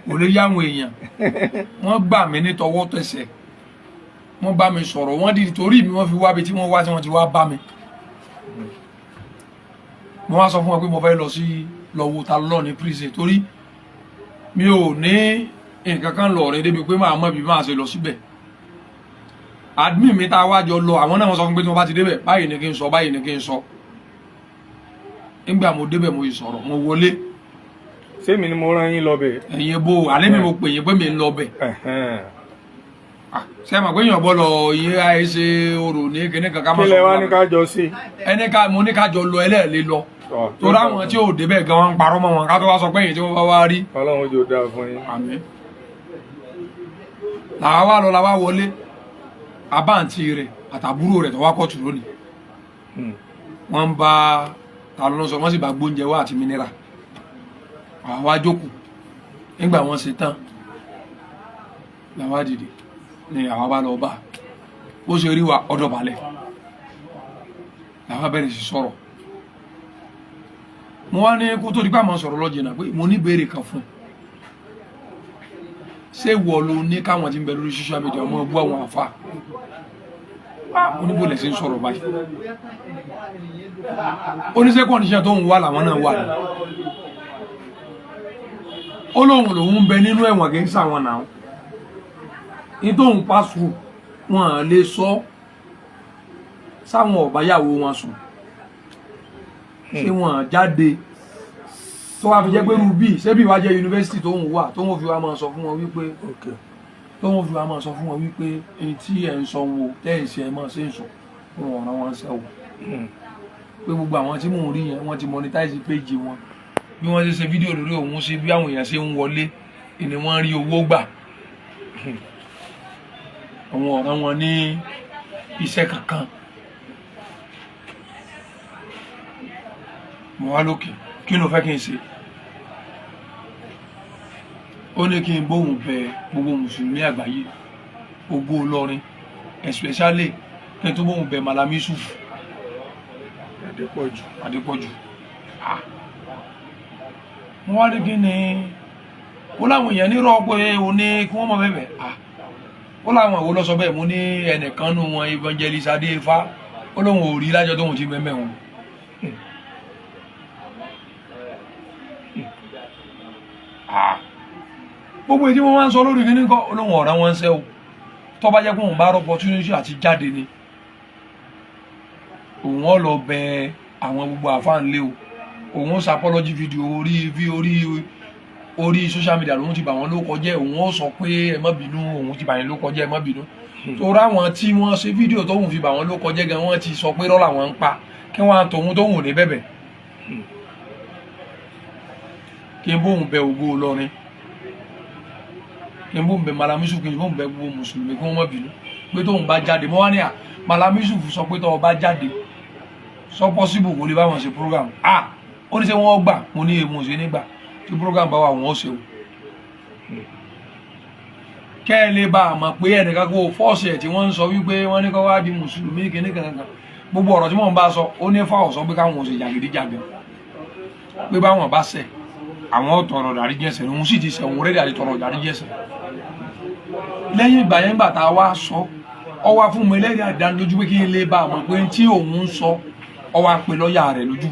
Kò lè yáwọn èèyàn. Wọ́n gbà mí ní tọwọ́ tẹsẹ̀. Wọ́n bá mi sọ̀rọ̀. Wọ́n dìde torí mi wọ́n fi wá bí tí wọ́n wá tí wọ́n ti wá bá mi. Mo wá sọ fún wọn pé mo fẹ́ lọ sí lọ wo Ta Lọ́lọ́hun ní prison torí mi ò ní nǹkan kan lọ rẹ débi pé máa mọ ibi máa ṣe lọ síbẹ̀. Admin mi tá a wá jọ lọ àwọn náà wọ́n sọ fún pé tí mo bá ti débẹ̀ báyìí ni kí n sọ báyìí ni kí n sọ. Nígbà mo débẹ̀ mo yìí sọ̀rọ̀ mo wọlé. Sẹ́mi ni mo rán yín lọ bẹ̀. Ẹ̀yin bò alẹ́ mi mo pè yín pé mi ń lọ bẹ̀. Ṣé mọ̀ pé èèyàn gbọ́dọ̀ iye àìṣe orò ní kíní kankan máa sọ. Kí lẹ wá ní ká jọ sí. Mo ní ká jọ lọ ẹlẹ́ẹ̀lẹ́ lọ. Torí àwọn tí ò débẹ̀ gan wọn ń parọ́ mọ́ wọn ká tó wá sọ pé èyí tí wọ́n bá wá rí. Ọlọ́run jò dáa fún yín. Àmín. Làwa wá lọ làwa wọlé àbáǹtí rẹ̀ àtàbúrò rẹ̀ tó wá kọ́ọ̀tù lónìí. Wọ́n ń bá Ta Lọ́lọ́hun sọ wọ́n sì bá gbóúnjẹ wá àti mínírà. Àwa jókòó nígbà wọ́n ṣe tán làwa dìde ni àwa bá lọ bá bó ṣe rí wa ọ̀dọ̀ balẹ̀ làwa bẹ̀rẹ̀ sí sọ̀rọ̀. Mo wá ní kó tó di pé àmọ́ sọ̀rọ̀ lọ́jẹ̀ náà pé mo ní béèrè kan fún un. Ṣé wọ ló ní káwọn tí ń bẹ lórí social media ọmọ bú àwọn àfa oníbòlẹ̀ sí ń sọ̀rọ̀ báyìí. Oníṣẹ́ kọ́ndíṣẹ́ tó ń wà làwọn náà wà ní. Ọlọ́run lòun ń bẹ nínú ẹ̀wọ̀n kì í sàwọn náà. Ní tóun pàṣù wọn lè sọ sáwọn ọ̀báyàwó wọn sùn. Ṣé wọn jáde tó wá fi jẹ́ pé rubí ṣébí wá jẹ́ yunifásitì tó ń wà tó wọ́n fi wá máa sọ fún wọn wípé èyí tí ẹ̀ ń sọ wo tẹ́yìn sí ẹ̀ máa ṣe ń sọ fún ọ̀ràn wọn ṣẹ́ wò pé gbogbo àwọn tí mò ń rí yẹn wọ́n ti monetize page wọn bí wọ́n ṣe ṣe fídíò lórí òun ṣe bí àwọn èèyàn ṣe ń wọlé ni wọ́n rí owó gbà àwọn ọ̀ràn wọn ní iṣẹ́ kankan. Mo wá lókè kí ló fẹ́ kí n ṣe? Ó ní kí n bóhùn bẹ gbogbo mùsùlùmí àgbáyé gbogbo Ìlọrin especially kí n tó bóhùn bẹ Malam Yusuf Adépọ̀jù. Mo wá ní kí ni ó láwọn èèyàn nírọ̀ pé ó ní kí wọ́n mọ̀ bẹ́ẹ̀ ó láwọn ìwò lọ́sọ bẹ́ẹ̀ mo ní ẹnìkan nù wọn Evangelist Adéfá ó lóun ò rí lájọ tóun ti mẹ́mẹ́ wọn. Gbogbo èdè wọn wá ń sọ lórí kíní kọ́ Ọlọ́run ọ̀rá wọn ń sẹ́ o tó bá jẹ́ pé òun bá rọ opportunity àti jáde ni òun ó lọ bẹ àwọn gbogbo àfáànlé o òun ó ṣàpọ́lọ́jì fídíò orí orí social media lòun ti bà wọ́n lórúkọ jẹ́, òun ó sọ pé ẹ má bínú, òun ti bà yín lórúkọ jẹ́, ẹ má bínú. Torí àwọn tí wọ́n ṣe fídíò tóun fi bà wọ́n lórúkọ jẹ́ gan wọ́n ti sọ pé rọ́lá wọn ń pa kí wọ́n tóun tóun ò ní bẹ̀bẹ̀. Kí n bóun bẹ Ògo Ìlọrin, kí n bóun bẹ Malam Yusuf, kí n bóun bẹ gbogbo mùsùlùmí kí wọ́n má bínú pé tóun bá jáde mọ́ wá ní Malam Yusuf sọ pé tóun bá jáde sọ possible kò lè bá wọn ṣe program. Ó ní ṣé wọ́n gbà, mo ní èmu ṣe nígbà tí program bá wà wọ́n ó ṣe o. Kẹ́ ẹ lè bá a mọ̀ pé ẹnìkan kó fọ́ọ̀sì ẹ̀ tí wọ́n ń sọ wípé wọ́n ní kó wá di mùsùlùmí kíní kankan. Gbogbo ọ̀rọ̀ tí mò ń bá sọ ó ní fáwọn sọ pé káwọn ò ṣe jàgídíjàgan, pé báwọn bá ṣẹ̀ àwọn tọrọ dáríjì ẹ̀ṣẹ̀, òun sì ti ṣẹ̀, òun rẹ́dí àti tọrọ dáríjì ẹ̀ṣẹ̀. Lẹ́yìn ìgbà yẹn gbà tá a wá sọ ọ wá fún mi lẹ́rìí àdánilójú pé kí n lè bá a mọ̀ pé tí òun ń sọ ọ wá pe lọ́ọ̀yà rẹ̀ lójú.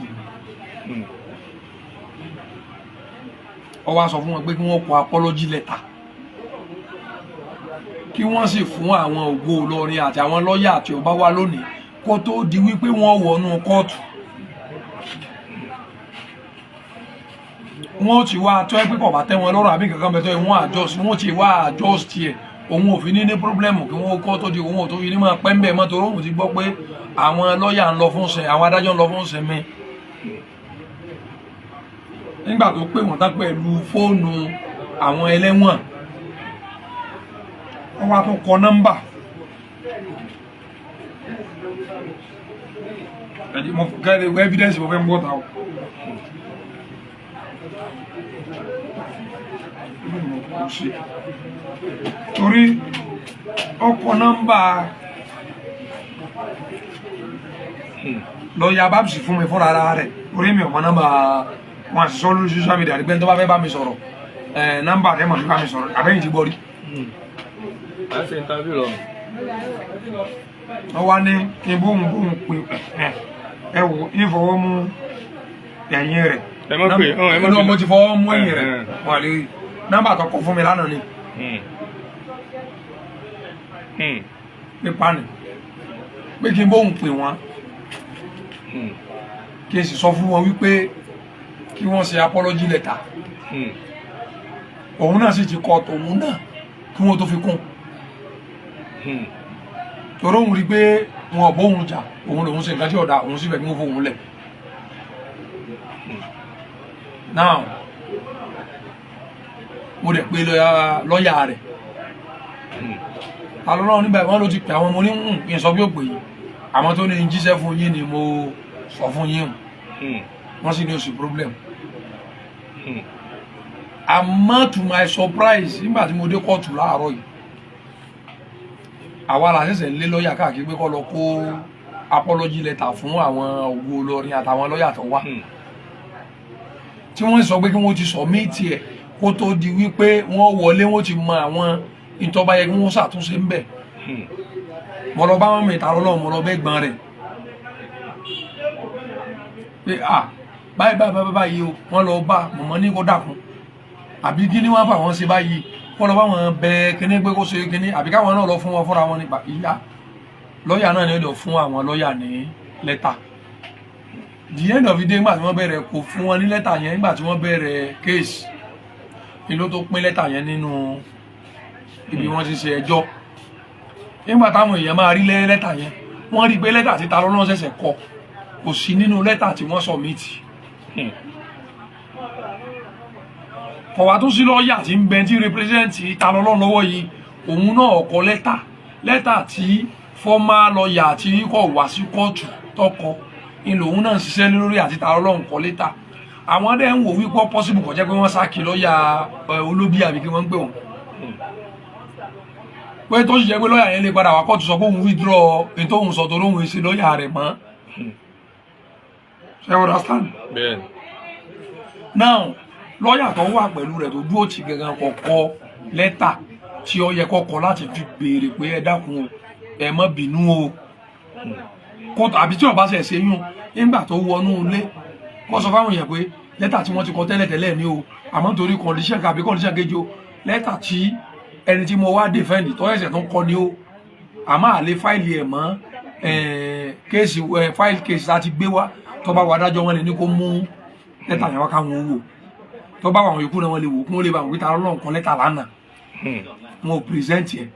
Ọ wá sọ fún wọn pé kí wọ́n kọ apology letter, kí wọ́n sì fún àwọn Ògo Ìlọrin àti àwọn lọ́ọ̀yà àti ọba wa lónìí kó tó di wípé wọ́n wọnú kóòtù. Wọ́n ti wá tó ẹ pé kò bá tẹ́ wọn lọ́rùn àbí kankan bẹ́ẹ̀ tó wọ́n adjust, wọ́n ti wá adjust tiẹ̀, òun ò fi ní problem kí wọ́n kọ́ tó di òun ò tó fi ní máa pẹ́ ń bẹ̀ mọ́ torí òun ti gbọ́ pé àwọn lọ́ọ̀yà ń lọ fún ṣe, àwọn adájọ́ ń lọ fún ṣe mi. Nígbà tó pè wọ́n tán pẹ̀lú fóònù àwọn ẹlẹ́wọ̀n, wọ́n wá tó kọ nọ́mbà. Mo kẹ́lẹ̀ evidence mo fẹ́ mú ọ̀tá o. Torí ọkọ̀ nọ́mbà lọ́ọ̀yà Babs fún mi fúnra ara rẹ̀, orí mi ò mọ nọ́mbà wọn àti sọ́ọ́ lórí social media àdìgbẹ́ tó bá fẹ́ bá mi sọ̀rọ̀ nọ́mbà rẹ̀ mọ̀ fi bá mi sọ̀rọ̀ àbẹ́yìn ti gbọ́ rí. Wọ́n wá ní kí n bóun pé ẹ wò ìfọwọ́ mú ẹ̀yìn rẹ̀. Ẹ má pè ẹ má pè. Mo ti fọwọ́ mú ẹ̀yìn rẹ̀ wà lórí nọ́mbà tó kọ fún mi lánàá ni. Nípa ni pé kí n bóun pè wọ́n kí n sì sọ fún wọn wípé kí wọ́n ṣe apology letter. Òun náà sì ti kọ tòun náà kí wọ́n tó fi kún. Torí òun rí pé wọn ò bóun jà, òun lòun ṣe nǹkan tí ọ̀dà, òun sì fẹ́ kí wọ́n fóun lẹ̀. Now mo dẹ̀ pé lọ́ọ̀yà rẹ̀ ta ló rán níbẹ̀ wọ́n ló ti pè àwọn ọmọ oníhùn kí n sọ bí ó pè yìí, àwọn tó ní jíṣẹ́ fún yín ni mo sọ fún yín wọ́n sì ní oṣù problem. Àmọ́ to my surprise nígbà tí mo dé kóòtù láàárọ̀ yìí, àwa la ṣẹ̀ṣẹ̀ lé lọ́ọ̀yà káàkiri pé kó lọ kó apology letter fún àwọn Ògo Ìlọrin àtàwọn lọ́ọ̀yà tó wà, tí wọ́n sọ pé kí wọ́n ti submit ẹ̀ kó tó di wípé wọ́n wọlé, wọ́n ti mọ àwọn ìtọ́ba yẹ kí wọ́n ṣàtúnṣe ń bẹ̀. Mo lọ bá wọn mẹ́ta lọ́lọ́, mo lọ bẹ́ gbọ́n rẹ̀ pé báyìí báyìí o, wọ́n lọ bá mọ̀mọ́ ní kó dàkún àbí kí ni wọ́n bá wọn ṣe báyìí, wọ́n lọ bá wọn bẹ kíní pé kó ṣe kíní àbí káwọn náà lọ fún wọn fúnra wọn nípa ìyá lọ́ọ̀yà náà ni ó lọ fún àwọn lọ́ọ̀yà ní lẹ́tà. The end of the day nígbà tí wọ́n bẹ̀rẹ̀ kò fún wọn ní lẹ́tà yẹn, nígbà tí wọ́n bẹ̀rẹ̀ case ni ló tó pín lẹ́tà yẹn nínú ibi wọ́n ti ṣe ẹjọ́. Nígbà táwọn èèyàn máa rí lẹ́tà yẹn, wọ́n rí pé lẹ́tà tí Ta Olohun ṣẹ̀ṣẹ̀ kọ kò sí nínú lẹ́tà tí wọ́n submit. Kọ̀wá tó sí lọ́ọ̀yà tí ń bẹ tí represent Ta Olohun lọ́wọ́ yìí, òun náà kọ lẹ́tà tí former lọ́ọ̀yà tí kò wá sí kóòtù tọkọ ìlò òun náà ṣiṣẹ́ lórí àti Ta Olohun kọ lẹ́tà. Àwọn dẹ̀ ń wò wípé possible kò jẹ́ pé wọ́n sáàkì lọ́ọ̀yà olóbí àbí kí wọ́n ń pè wọ́n, pé tó sì jẹ́ pé lọ́ọ̀yà yẹn lè padà wá kóòtù sọ pé òun withdraw èyí tó òun sọ tó lóhun èsì lọ́ọ̀yà rẹ̀ mọ́. Ṣé you understand? Now lọ́ọ̀yà tó wà pẹ̀lú rẹ̀ tó dúró tì gangan kọ̀ọ̀kọ́ lẹ́tà tí ó yẹ kọ́kọ́ láti fi béèrè pé ẹ dákun o, ẹ má bínú o, kóòtù àbí tí ọba ṣe yún nígbà tó wọnú ilé wọ́n sọ fáwọn èèyàn pé lẹ́tà tí wọ́n ti kọ tẹ́lẹ̀tẹ́lẹ̀ ní o, àmọ́ nítorí condition àbí condition kejì o, lẹ́tà tí ẹni tí mo wá defend tó ẹ̀sẹ̀ tó ń kọ ni o, àmọ́ àlè fáìlì ẹ̀ mọ́ kéèsì fáìlì kéèsì láti gbé wá tó bá wà dájọ́ wọn lè ní kó mú lẹ́tà yẹn wá káwọn wò. tó bá àwọn yòókù náà wọ́n lè wò kún ó lè bá àwọn Tani Olohun kọ lẹ́tà lánàá wọn ò present ẹ̀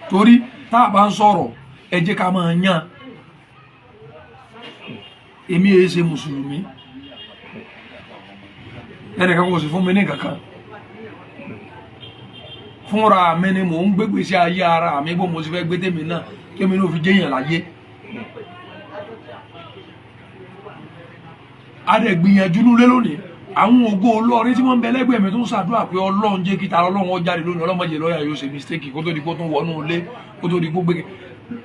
torí tá a bá ń sọ̀rọ̀ ẹ jẹ́ ká máa yàn èmi èé ṣe mùsùlùmí ẹnìkan kò sì fún mi ní kankan fúnra mi ni mò ń gbégbé sí ayé ara mi bó mo sì fẹ́ gbé tèmi náà kémi náà fi jẹ́yàn láyé a dẹ̀ gbìyànjú nulẹ̀ lónìí àwọn ògo olórin tí wọ́n ń bẹ lẹ́gbẹ̀ẹ́ mi tó ń ṣàdúrà pé Ọlọ́run jẹ́ kí Tani Olohun jáde lónìí ọlọ́mọdé lọ́ọ̀yà yóò ṣe mistake kó tó di kó tún wọnú ilé kó tó di kó gbé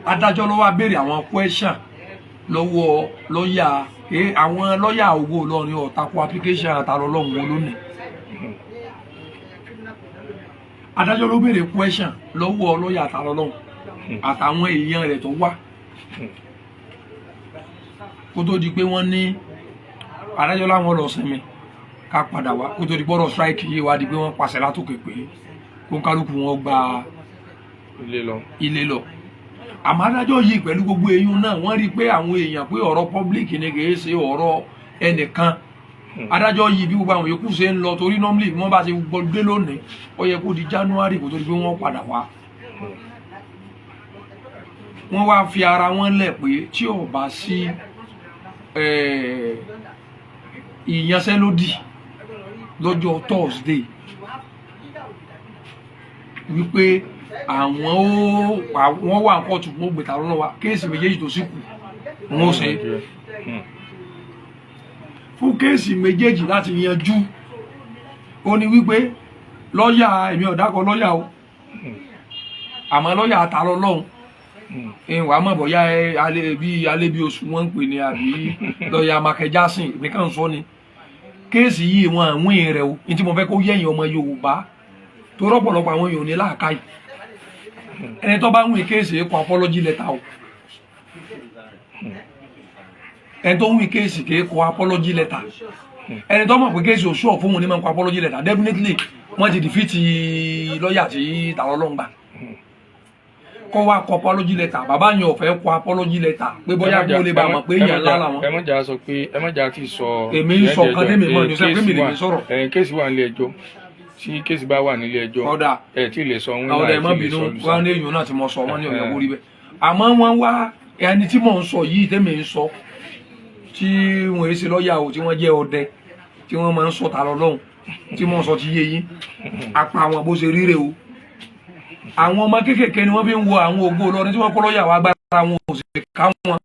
adájọ́ ló wá béèrè àwọn question lọ́wọ́ lọ́ọ̀yà àwọn lọ́ọ̀yà ògo olórin ọ̀tako application Tani Olohun wo lónìí adájọ́ ló béèrè question lọ́wọ́ lọ́ọ̀yà Tani Olohun àtàwọn èèyàn rẹ̀ tó wá kó tó di pé wọ́n ní adájọ́ láwọn lọ sinmi ká padà wá kó tó di gbọ́dọ̀ strike yìí wá di pé wọ́n pàṣẹ látòkè pé kó kálukú wọn gba ilé lọ àmọ́ adájọ́ yìí pẹ̀lú gbogbo eyín náà wọ́n rí i pé àwọn èèyàn pé ọ̀rọ̀ public ni kì í ṣe ọ̀rọ̀ ẹnìkan adájọ́ yìí bí gbogbo àwọn yòókù ṣe ń lọ torí normally wọ́n bá ti gbé lónìí ó yẹ kó di January kó tó di pé wọ́n padà wá wọ́n wá fi ara wọn lẹ̀ pé tí ò bá sí ìyanṣẹ́lódì lọ́jọ́ Thursday wípé àwọn wà kóòtù wọn gbé Tani Olohun wá kéèsì méjèèjì tó sì kù wọn ò ṣe fún kéèsì méjèèjì láti yanjú ó ní wípé lọ́ọ̀yà èmi ọ̀dàkọ̀ lọ́ọ̀yà o àmọ́ lọ́ọ̀yà Tani Olohun wàá mọ̀ bọ́yá alẹ́ bí oṣù wọn ń pè ní àbí lọ́ọ̀yà Makẹ́jásìn nìkan sọ ni kéèsì yìí wọn àwọn èèyàn rẹ o ní tí mo fẹ́ kó yẹ̀yìn ọmọ Yorùbá tó rọ́pọ̀lọpọ̀ àwọn èèyàn ní làákàyè ẹni tó bá ń wí kéèsì kọ apology letter o ẹni tó ń wí kéèsì kọ apology letter ẹni tó mọ̀ pé kéèsì oṣù ọ̀fún wọn ní máa ń kọ apology letter definitely wọ́n ti defeat lọ́ọ̀yà tí Tani Olohun gbà kọ́ wá kọ apology letter bàbá yẹn ò fẹ́ kọ apology letter pé bóyá kí ó lè bá mọ̀ pé èèyàn ńlá làwọn. ẹ má jà sọ pé ẹ má jà ti sọ. èmi ń sọ kan tẹ́mi mọ̀ ní sọ pé mi lè mi sọ̀rọ̀. kéèsì wà nílé ẹjọ́ tí kéèsì bá wà nílé ẹjọ́ ọ̀dà ẹ tí ì lè sọ wọn náà ẹ má bínú wọn ní èèyàn náà ti mọ sọ wọn ní ọ̀yọ́ borí bẹ́ẹ̀ àmọ́ wọ́n wá ẹni tí mò ń sọ yìí tẹ́mi ń sọ tí wọ́n èsì lọ́ọ̀yà o tí wọ́n jẹ́ ọdẹ tí wọ́n máa ń sọ Tani Olohun tí mò ń sọ ti yé yín apá àwọn bó ṣe ríre o àwọn ọmọ kéékèèké ni wọ́n fi ń wo àwọn ògo olórin tí wọ́n kọ́ lọ́ọ̀yà wá gbára wọn ò sì ká wọn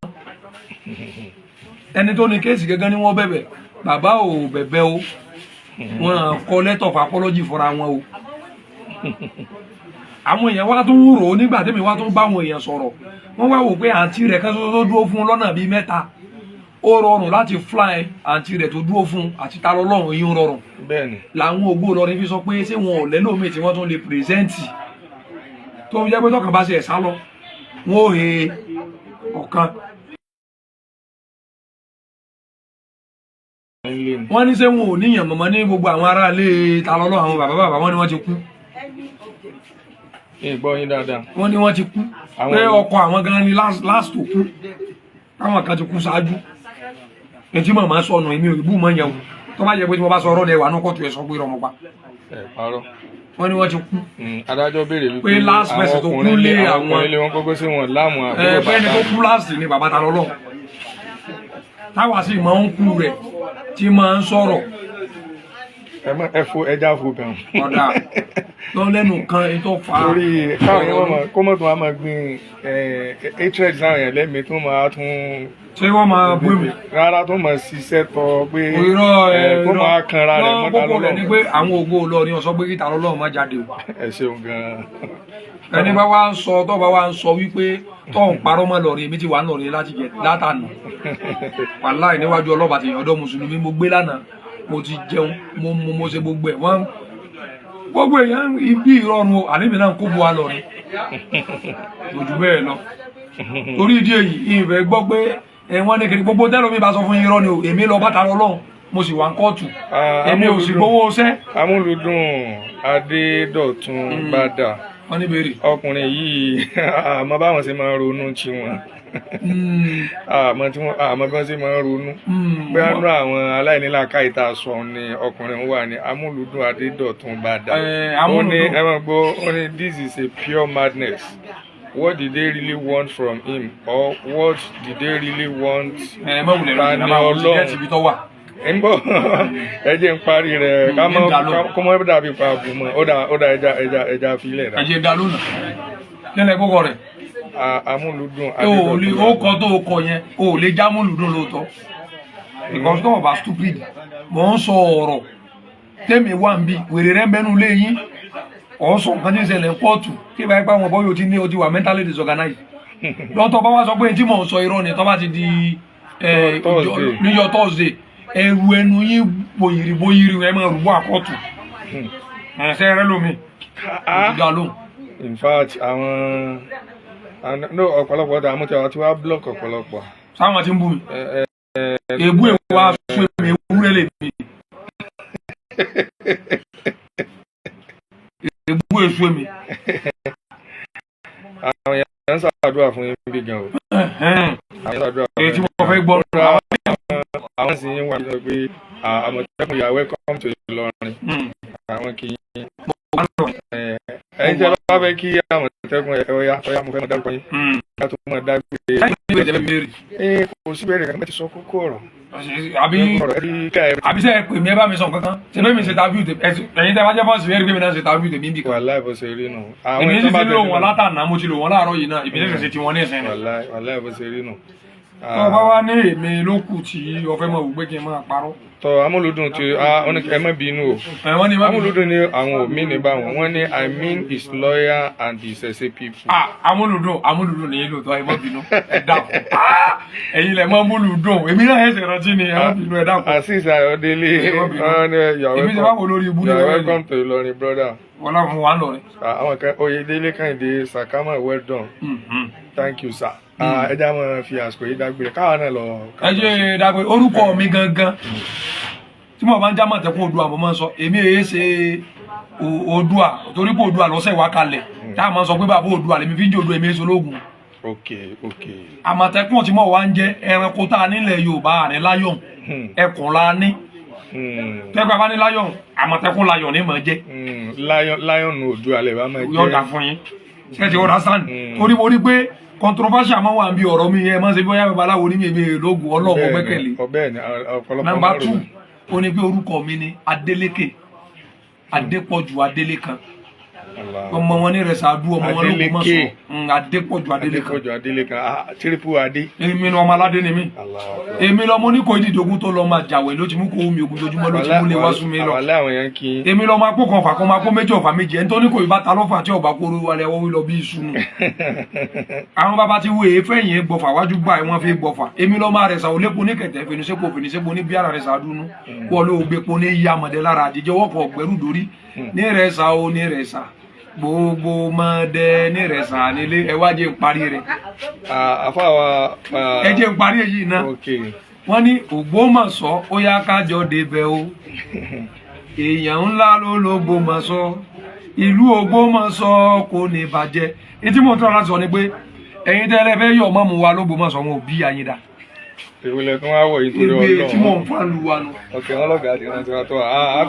ẹni tó ní kéèsì gẹ́gẹ́ ni wọ́n bẹ̀bẹ̀ bàbá ò bẹ̀bẹ̀ o wọ́n kọ letter of apology fúnra wọn o àwọn èèyàn wá tún rò ó nígbà tẹ́mi wá tún bá àwọn èèyàn sọ̀rọ̀ wọ́n wá wò pé àǹtí rẹ̀ kan tó dúró fún lọ́nà bíi mẹ́ta ó rọrùn láti fly àǹtí rẹ̀ tó dúró fún àti Tani Olohun yìí ń rọrùn làwọn ògo olórin fi sọ pé ṣé wọn ò lẹ́lòmíì tí wọ́n tún lè pírẹsẹ́ǹtì tó ń jẹ́ pé tọ́kàn bá ṣe ẹ̀sán lọ wọ́n ò he ọ̀kan wọ́n ní ṣé wọn ò níyàn mọ̀mọ́ ní gbogbo àwọn aráalé Tani Olohun àwọn bàbá wọn ni wọ́n ti kú ìgbọ́ yín dáadáa wọ́n ní wọ́n ti kú pé ọkọ àwọn gan ni last tó kú káwọn kan ti kú ṣáájú ètí màmá sọnù èmi ò bú mọ́ yẹn o tó bá yẹ pé tí mo bá sọ ọ̀rọ̀ rẹ̀ wà ní kóòtù ẹ̀ sọ pé ọmọ pa wọ́n ní wọ́n ti kú adájọ́ béèrè wípé pé last person tó kú lé àwọn ilé wọn kọ́kọ́ sí wọn láàmú àbúrò bàbá ẹni tó kú last ni bàbá Tani Olohun táwa sì máa ń kú rẹ̀ tí máa ń sọ̀rọ̀ ẹja fò bẹ̀rù ọ̀dà lọ lẹ́nu kan ètò fà á torí káwọn yẹn kó mọ̀ tó máa gbin hatred sáwọn yẹn lẹ́mìí tó máa tún ṣé wọ́n máa bú mi rárá tó máa ṣiṣẹ́ tọ pé kó máa kanra rẹ̀ mọ́ Tani gbogbo rẹ̀ Olohun ni pé àwọn ògo olórin ọ̀sọ́ pé kí Tani Olohun má jáde o ẹ ṣeun gan-an ẹni bá wá ń sọ tó bá wá ń sọ wípé tó ń parọ́ mọ́ lọ́rin èmi ti wà ń lọ́rin láti jẹ látànà wàláì níwájú ọlọ́ba tèèyàn ọ̀dọ́ mùsùlùmí mo gbé lánàá mo ti jẹun mo ṣe gbogbo ẹ̀ wọ́n gbogbo èèyàn ibi ìrọ̀rùn o àníbi náà ń kó bu wa lọ́rin lójú bẹ́ẹ̀ lọ torí ìdí èyí ìfẹ́ gbọ́ pé wọ́n ní kiri gbogbo tẹ́lẹ̀ mi bá sọ fún irọ́ ni o èmi lọ bá Tani Olohun mo sì wà ń kóòtù èmi ò sì gbowó ṣẹ́. amúlùdùn Adédọ̀tun Bàdà wọ́n ní béèrè. ọkùnrin yìí àmọ́ báwọn ṣe máa ń ronú tí wọn àmọ́ bí wọ́n ṣe máa ń ronú bóyá nú àwọn aláìníláàká ìta sọ ni ọkùnrin wà ní amúlùdùn adédọ̀tún bá dà ó ní ẹ máa gbọ́ ó ní this is a pure madness. What did they really want from him, or what did they really want? Tani Olohun ń bọ̀ ẹ jẹ́ ń parí rẹ̀ kọ́ mọ́ dàbí pa àbù mọ́ ó dà ẹja filẹ̀ rẹ̀. ẹ̀jẹ̀ dá lónà nílẹ̀ kókó rẹ̀. amúlùdùn adédọ̀tún ó kọ tó kọ yẹn o ò lè já amúlùdùn lóòótọ́ because tó bá stupid mò ń sọ ọ̀rọ̀ tẹ́mi wà ń bí wèrè rẹ̀ mẹ́nu lé yín ọ̀sọ̀ nǹkan tí ń ṣẹlẹ̀ kóòtù kí bá ipá wọn bọ́yọ̀ tí ní ojú wa mentally disorganized lọ́tọ̀ bá wá sọ pé tí mò ń sọ irọ́ ni tó bá ti di níjọ́ Thursday ẹrù ẹnu yín bòyìrì ẹ máa rúbọ àkọ́tù ṣe rẹ lómi ìdá lóhùn. in fact àwọn ọ̀pọ̀lọpọ̀ ọ̀dà àmúti àwọn tí wàá block ọ̀pọ̀lọpọ̀. sáwọn tí ń bú mi èbú èwo wá sún èmi ewúrẹ́ lè mi èbú èso èmi. àwọn èèyàn ń ṣàdúrà fún yín bí gan o. èyí tí mo fẹ́ gbọ́ àwọn sì ń wà ní pé Àmọ̀tẹ́kùn you are welcome to Ìlọrin àwọn kì í ẹ̀yin tí a bá fẹ́ kí Àmọ̀tẹ́kùn ọ̀yá mo fẹ́ mọ dárúkọ yín ká tó mọ dágbére. kò sí bẹ́ẹ̀ rẹ̀ ti sọ kókó ọ̀rọ̀. àbí sẹ́ pè mí ẹ bá mi sọ kankan ṣe bẹ́ẹ̀ mi ṣe tàbí ẹ̀yin tẹ́ bá jẹ́ fọ́ọ̀sì rẹ̀ rí mi náà ṣe tàbí tèmi bí kan. wàláì bó ṣe rí nù. èmi sì ti lò wọn látàná mo ti lò wọn láàárọ̀ yìí náà ìbílẹ̀ ṣe ti wọn ní ìsìn. wàláì bó ṣe rí nù. tó o bá wá ní èmi ló kù tí ọfẹ́ mọ̀ wípé kí n máa parọ́. tọ amúlùdùn tí ẹ má bínú o amúlùdùn ni àwọn òmí ní báwọn wọn ní I mean his lawyer and his ẹsẹ people. amúlùdùn ní ìlú tó ẹ má bínú ẹ dákun ẹ̀yin lẹ mọ amúlùdùn èmi náà ẹsẹ rántí ni ẹ má bínú ẹ dákun. Azeez Ayọ̀délé èmi ti bá wò lórí ibú you are welcome to Ìlọrin brother. wọn náà fún wa ń lọ rẹ. àwọn kan Oyèdélé Kẹ́hìndé Sakama well done thank you sir. ẹ já mọ fi àsìkò yìí dágbére káwa náà lọ. ẹ jẹ́ dágbére orúkọ mi gangan tí mo bá ń já Àmọ̀tẹ́kùn Oòduà mo máa ń sọ èmi èyí ṣe Oòduà torí pé Oòduà lọ́sẹ̀ wá kalẹ̀ tá a máa sọ pé bàbá Oòduà lèmi fi ń jẹ́ Oòduà èmi èso lóògùn. Àmọ̀tẹ́kùn tí mo wá ń jẹ́ ẹranko tá a nílẹ̀ Yorùbá ní láyọ̀n ẹkùn la ní tẹ́gbà bá ní láyọ̀n Àmọ̀tẹ́kùn láyọ̀n ní mọ̀ jẹ́. láyọ̀n Oòduà lè bá máa jẹ́. yọ̀ọ̀dà fún yín ṣé ti ọ̀dà sàn torí mo rí pé controversial máa wà ń bí ọ̀rọ̀ mi yẹn máa ń ṣe bóyá babaláwo ní mi èmi lóògùn ọlọ́ọ̀mọ gbẹ́kẹ̀lé. Number 2 ó ní pé orúkọ mi ni Adélékè Adépọ̀jù Adélékan ọmọ wọn ní Rẹ̀sàdú ọmọ wọn lóko mọ̀ sọ Adépọ̀jù Adélékan triple adé. èmi ni ọmọ aládé ni mí èmi lọmọ oníkó ìdìdógún tó lọ máa jàwé ló ti mú kó omi ògùn lójúmọ́ ló ti mú lé wá sún mi lọ èmi lọmọ apó kan fà kan máa kó méjì ọ̀fà méjì ẹni tó ní kò ìbá ta lọ́fà tí ọba kóró wálé ọwọ́ lọ bí iṣu nù. àwọn bàbá ti wo èéfẹ́yìn gbọ̀fà wájú gbà wọ́n fi gbọ̀fà èmi lọmọ Àrẹ̀sà olépo ní kẹ̀tẹ́ fèníṣẹ́pọ̀ ní bí ara Rẹ̀sà dúnú wọ́n ló gbépo ní yíyá mọ̀dẹ́ lára àdìjẹ́ wọ́pọ̀ ọ̀gbẹ́rù dórí ní Rẹ̀sà ó ní Rẹ̀sà gbogbo mọdẹ ní Rẹ̀sà nílé ẹ wá jẹ́ n parí rẹ̀. ẹ jẹ́ n parí èyí náà wọ́n ní Ògbómọ̀ṣọ́ ó yá kájọ débẹ̀ o èèyàn ńlá ló l'Ógbómọ̀ṣọ́ ìlú Ògbómọ̀ṣọ́ kò ní bàjẹ́ etí mo tọ́ láti sọ ni pé ẹ̀yin tẹ́lẹ̀ fẹ́ yọ̀ mọ́ mu wa l'Ógbómọ̀ṣọ́ wọn ò bí ayé dá. ìwúlẹ̀ tó wá wọ̀ yìí torí Ọlọ́run ìgbé tí mò ń fa lu wa nù. ọ̀kẹ́ wọn lọ́gàá ti rántí wa tó wà á.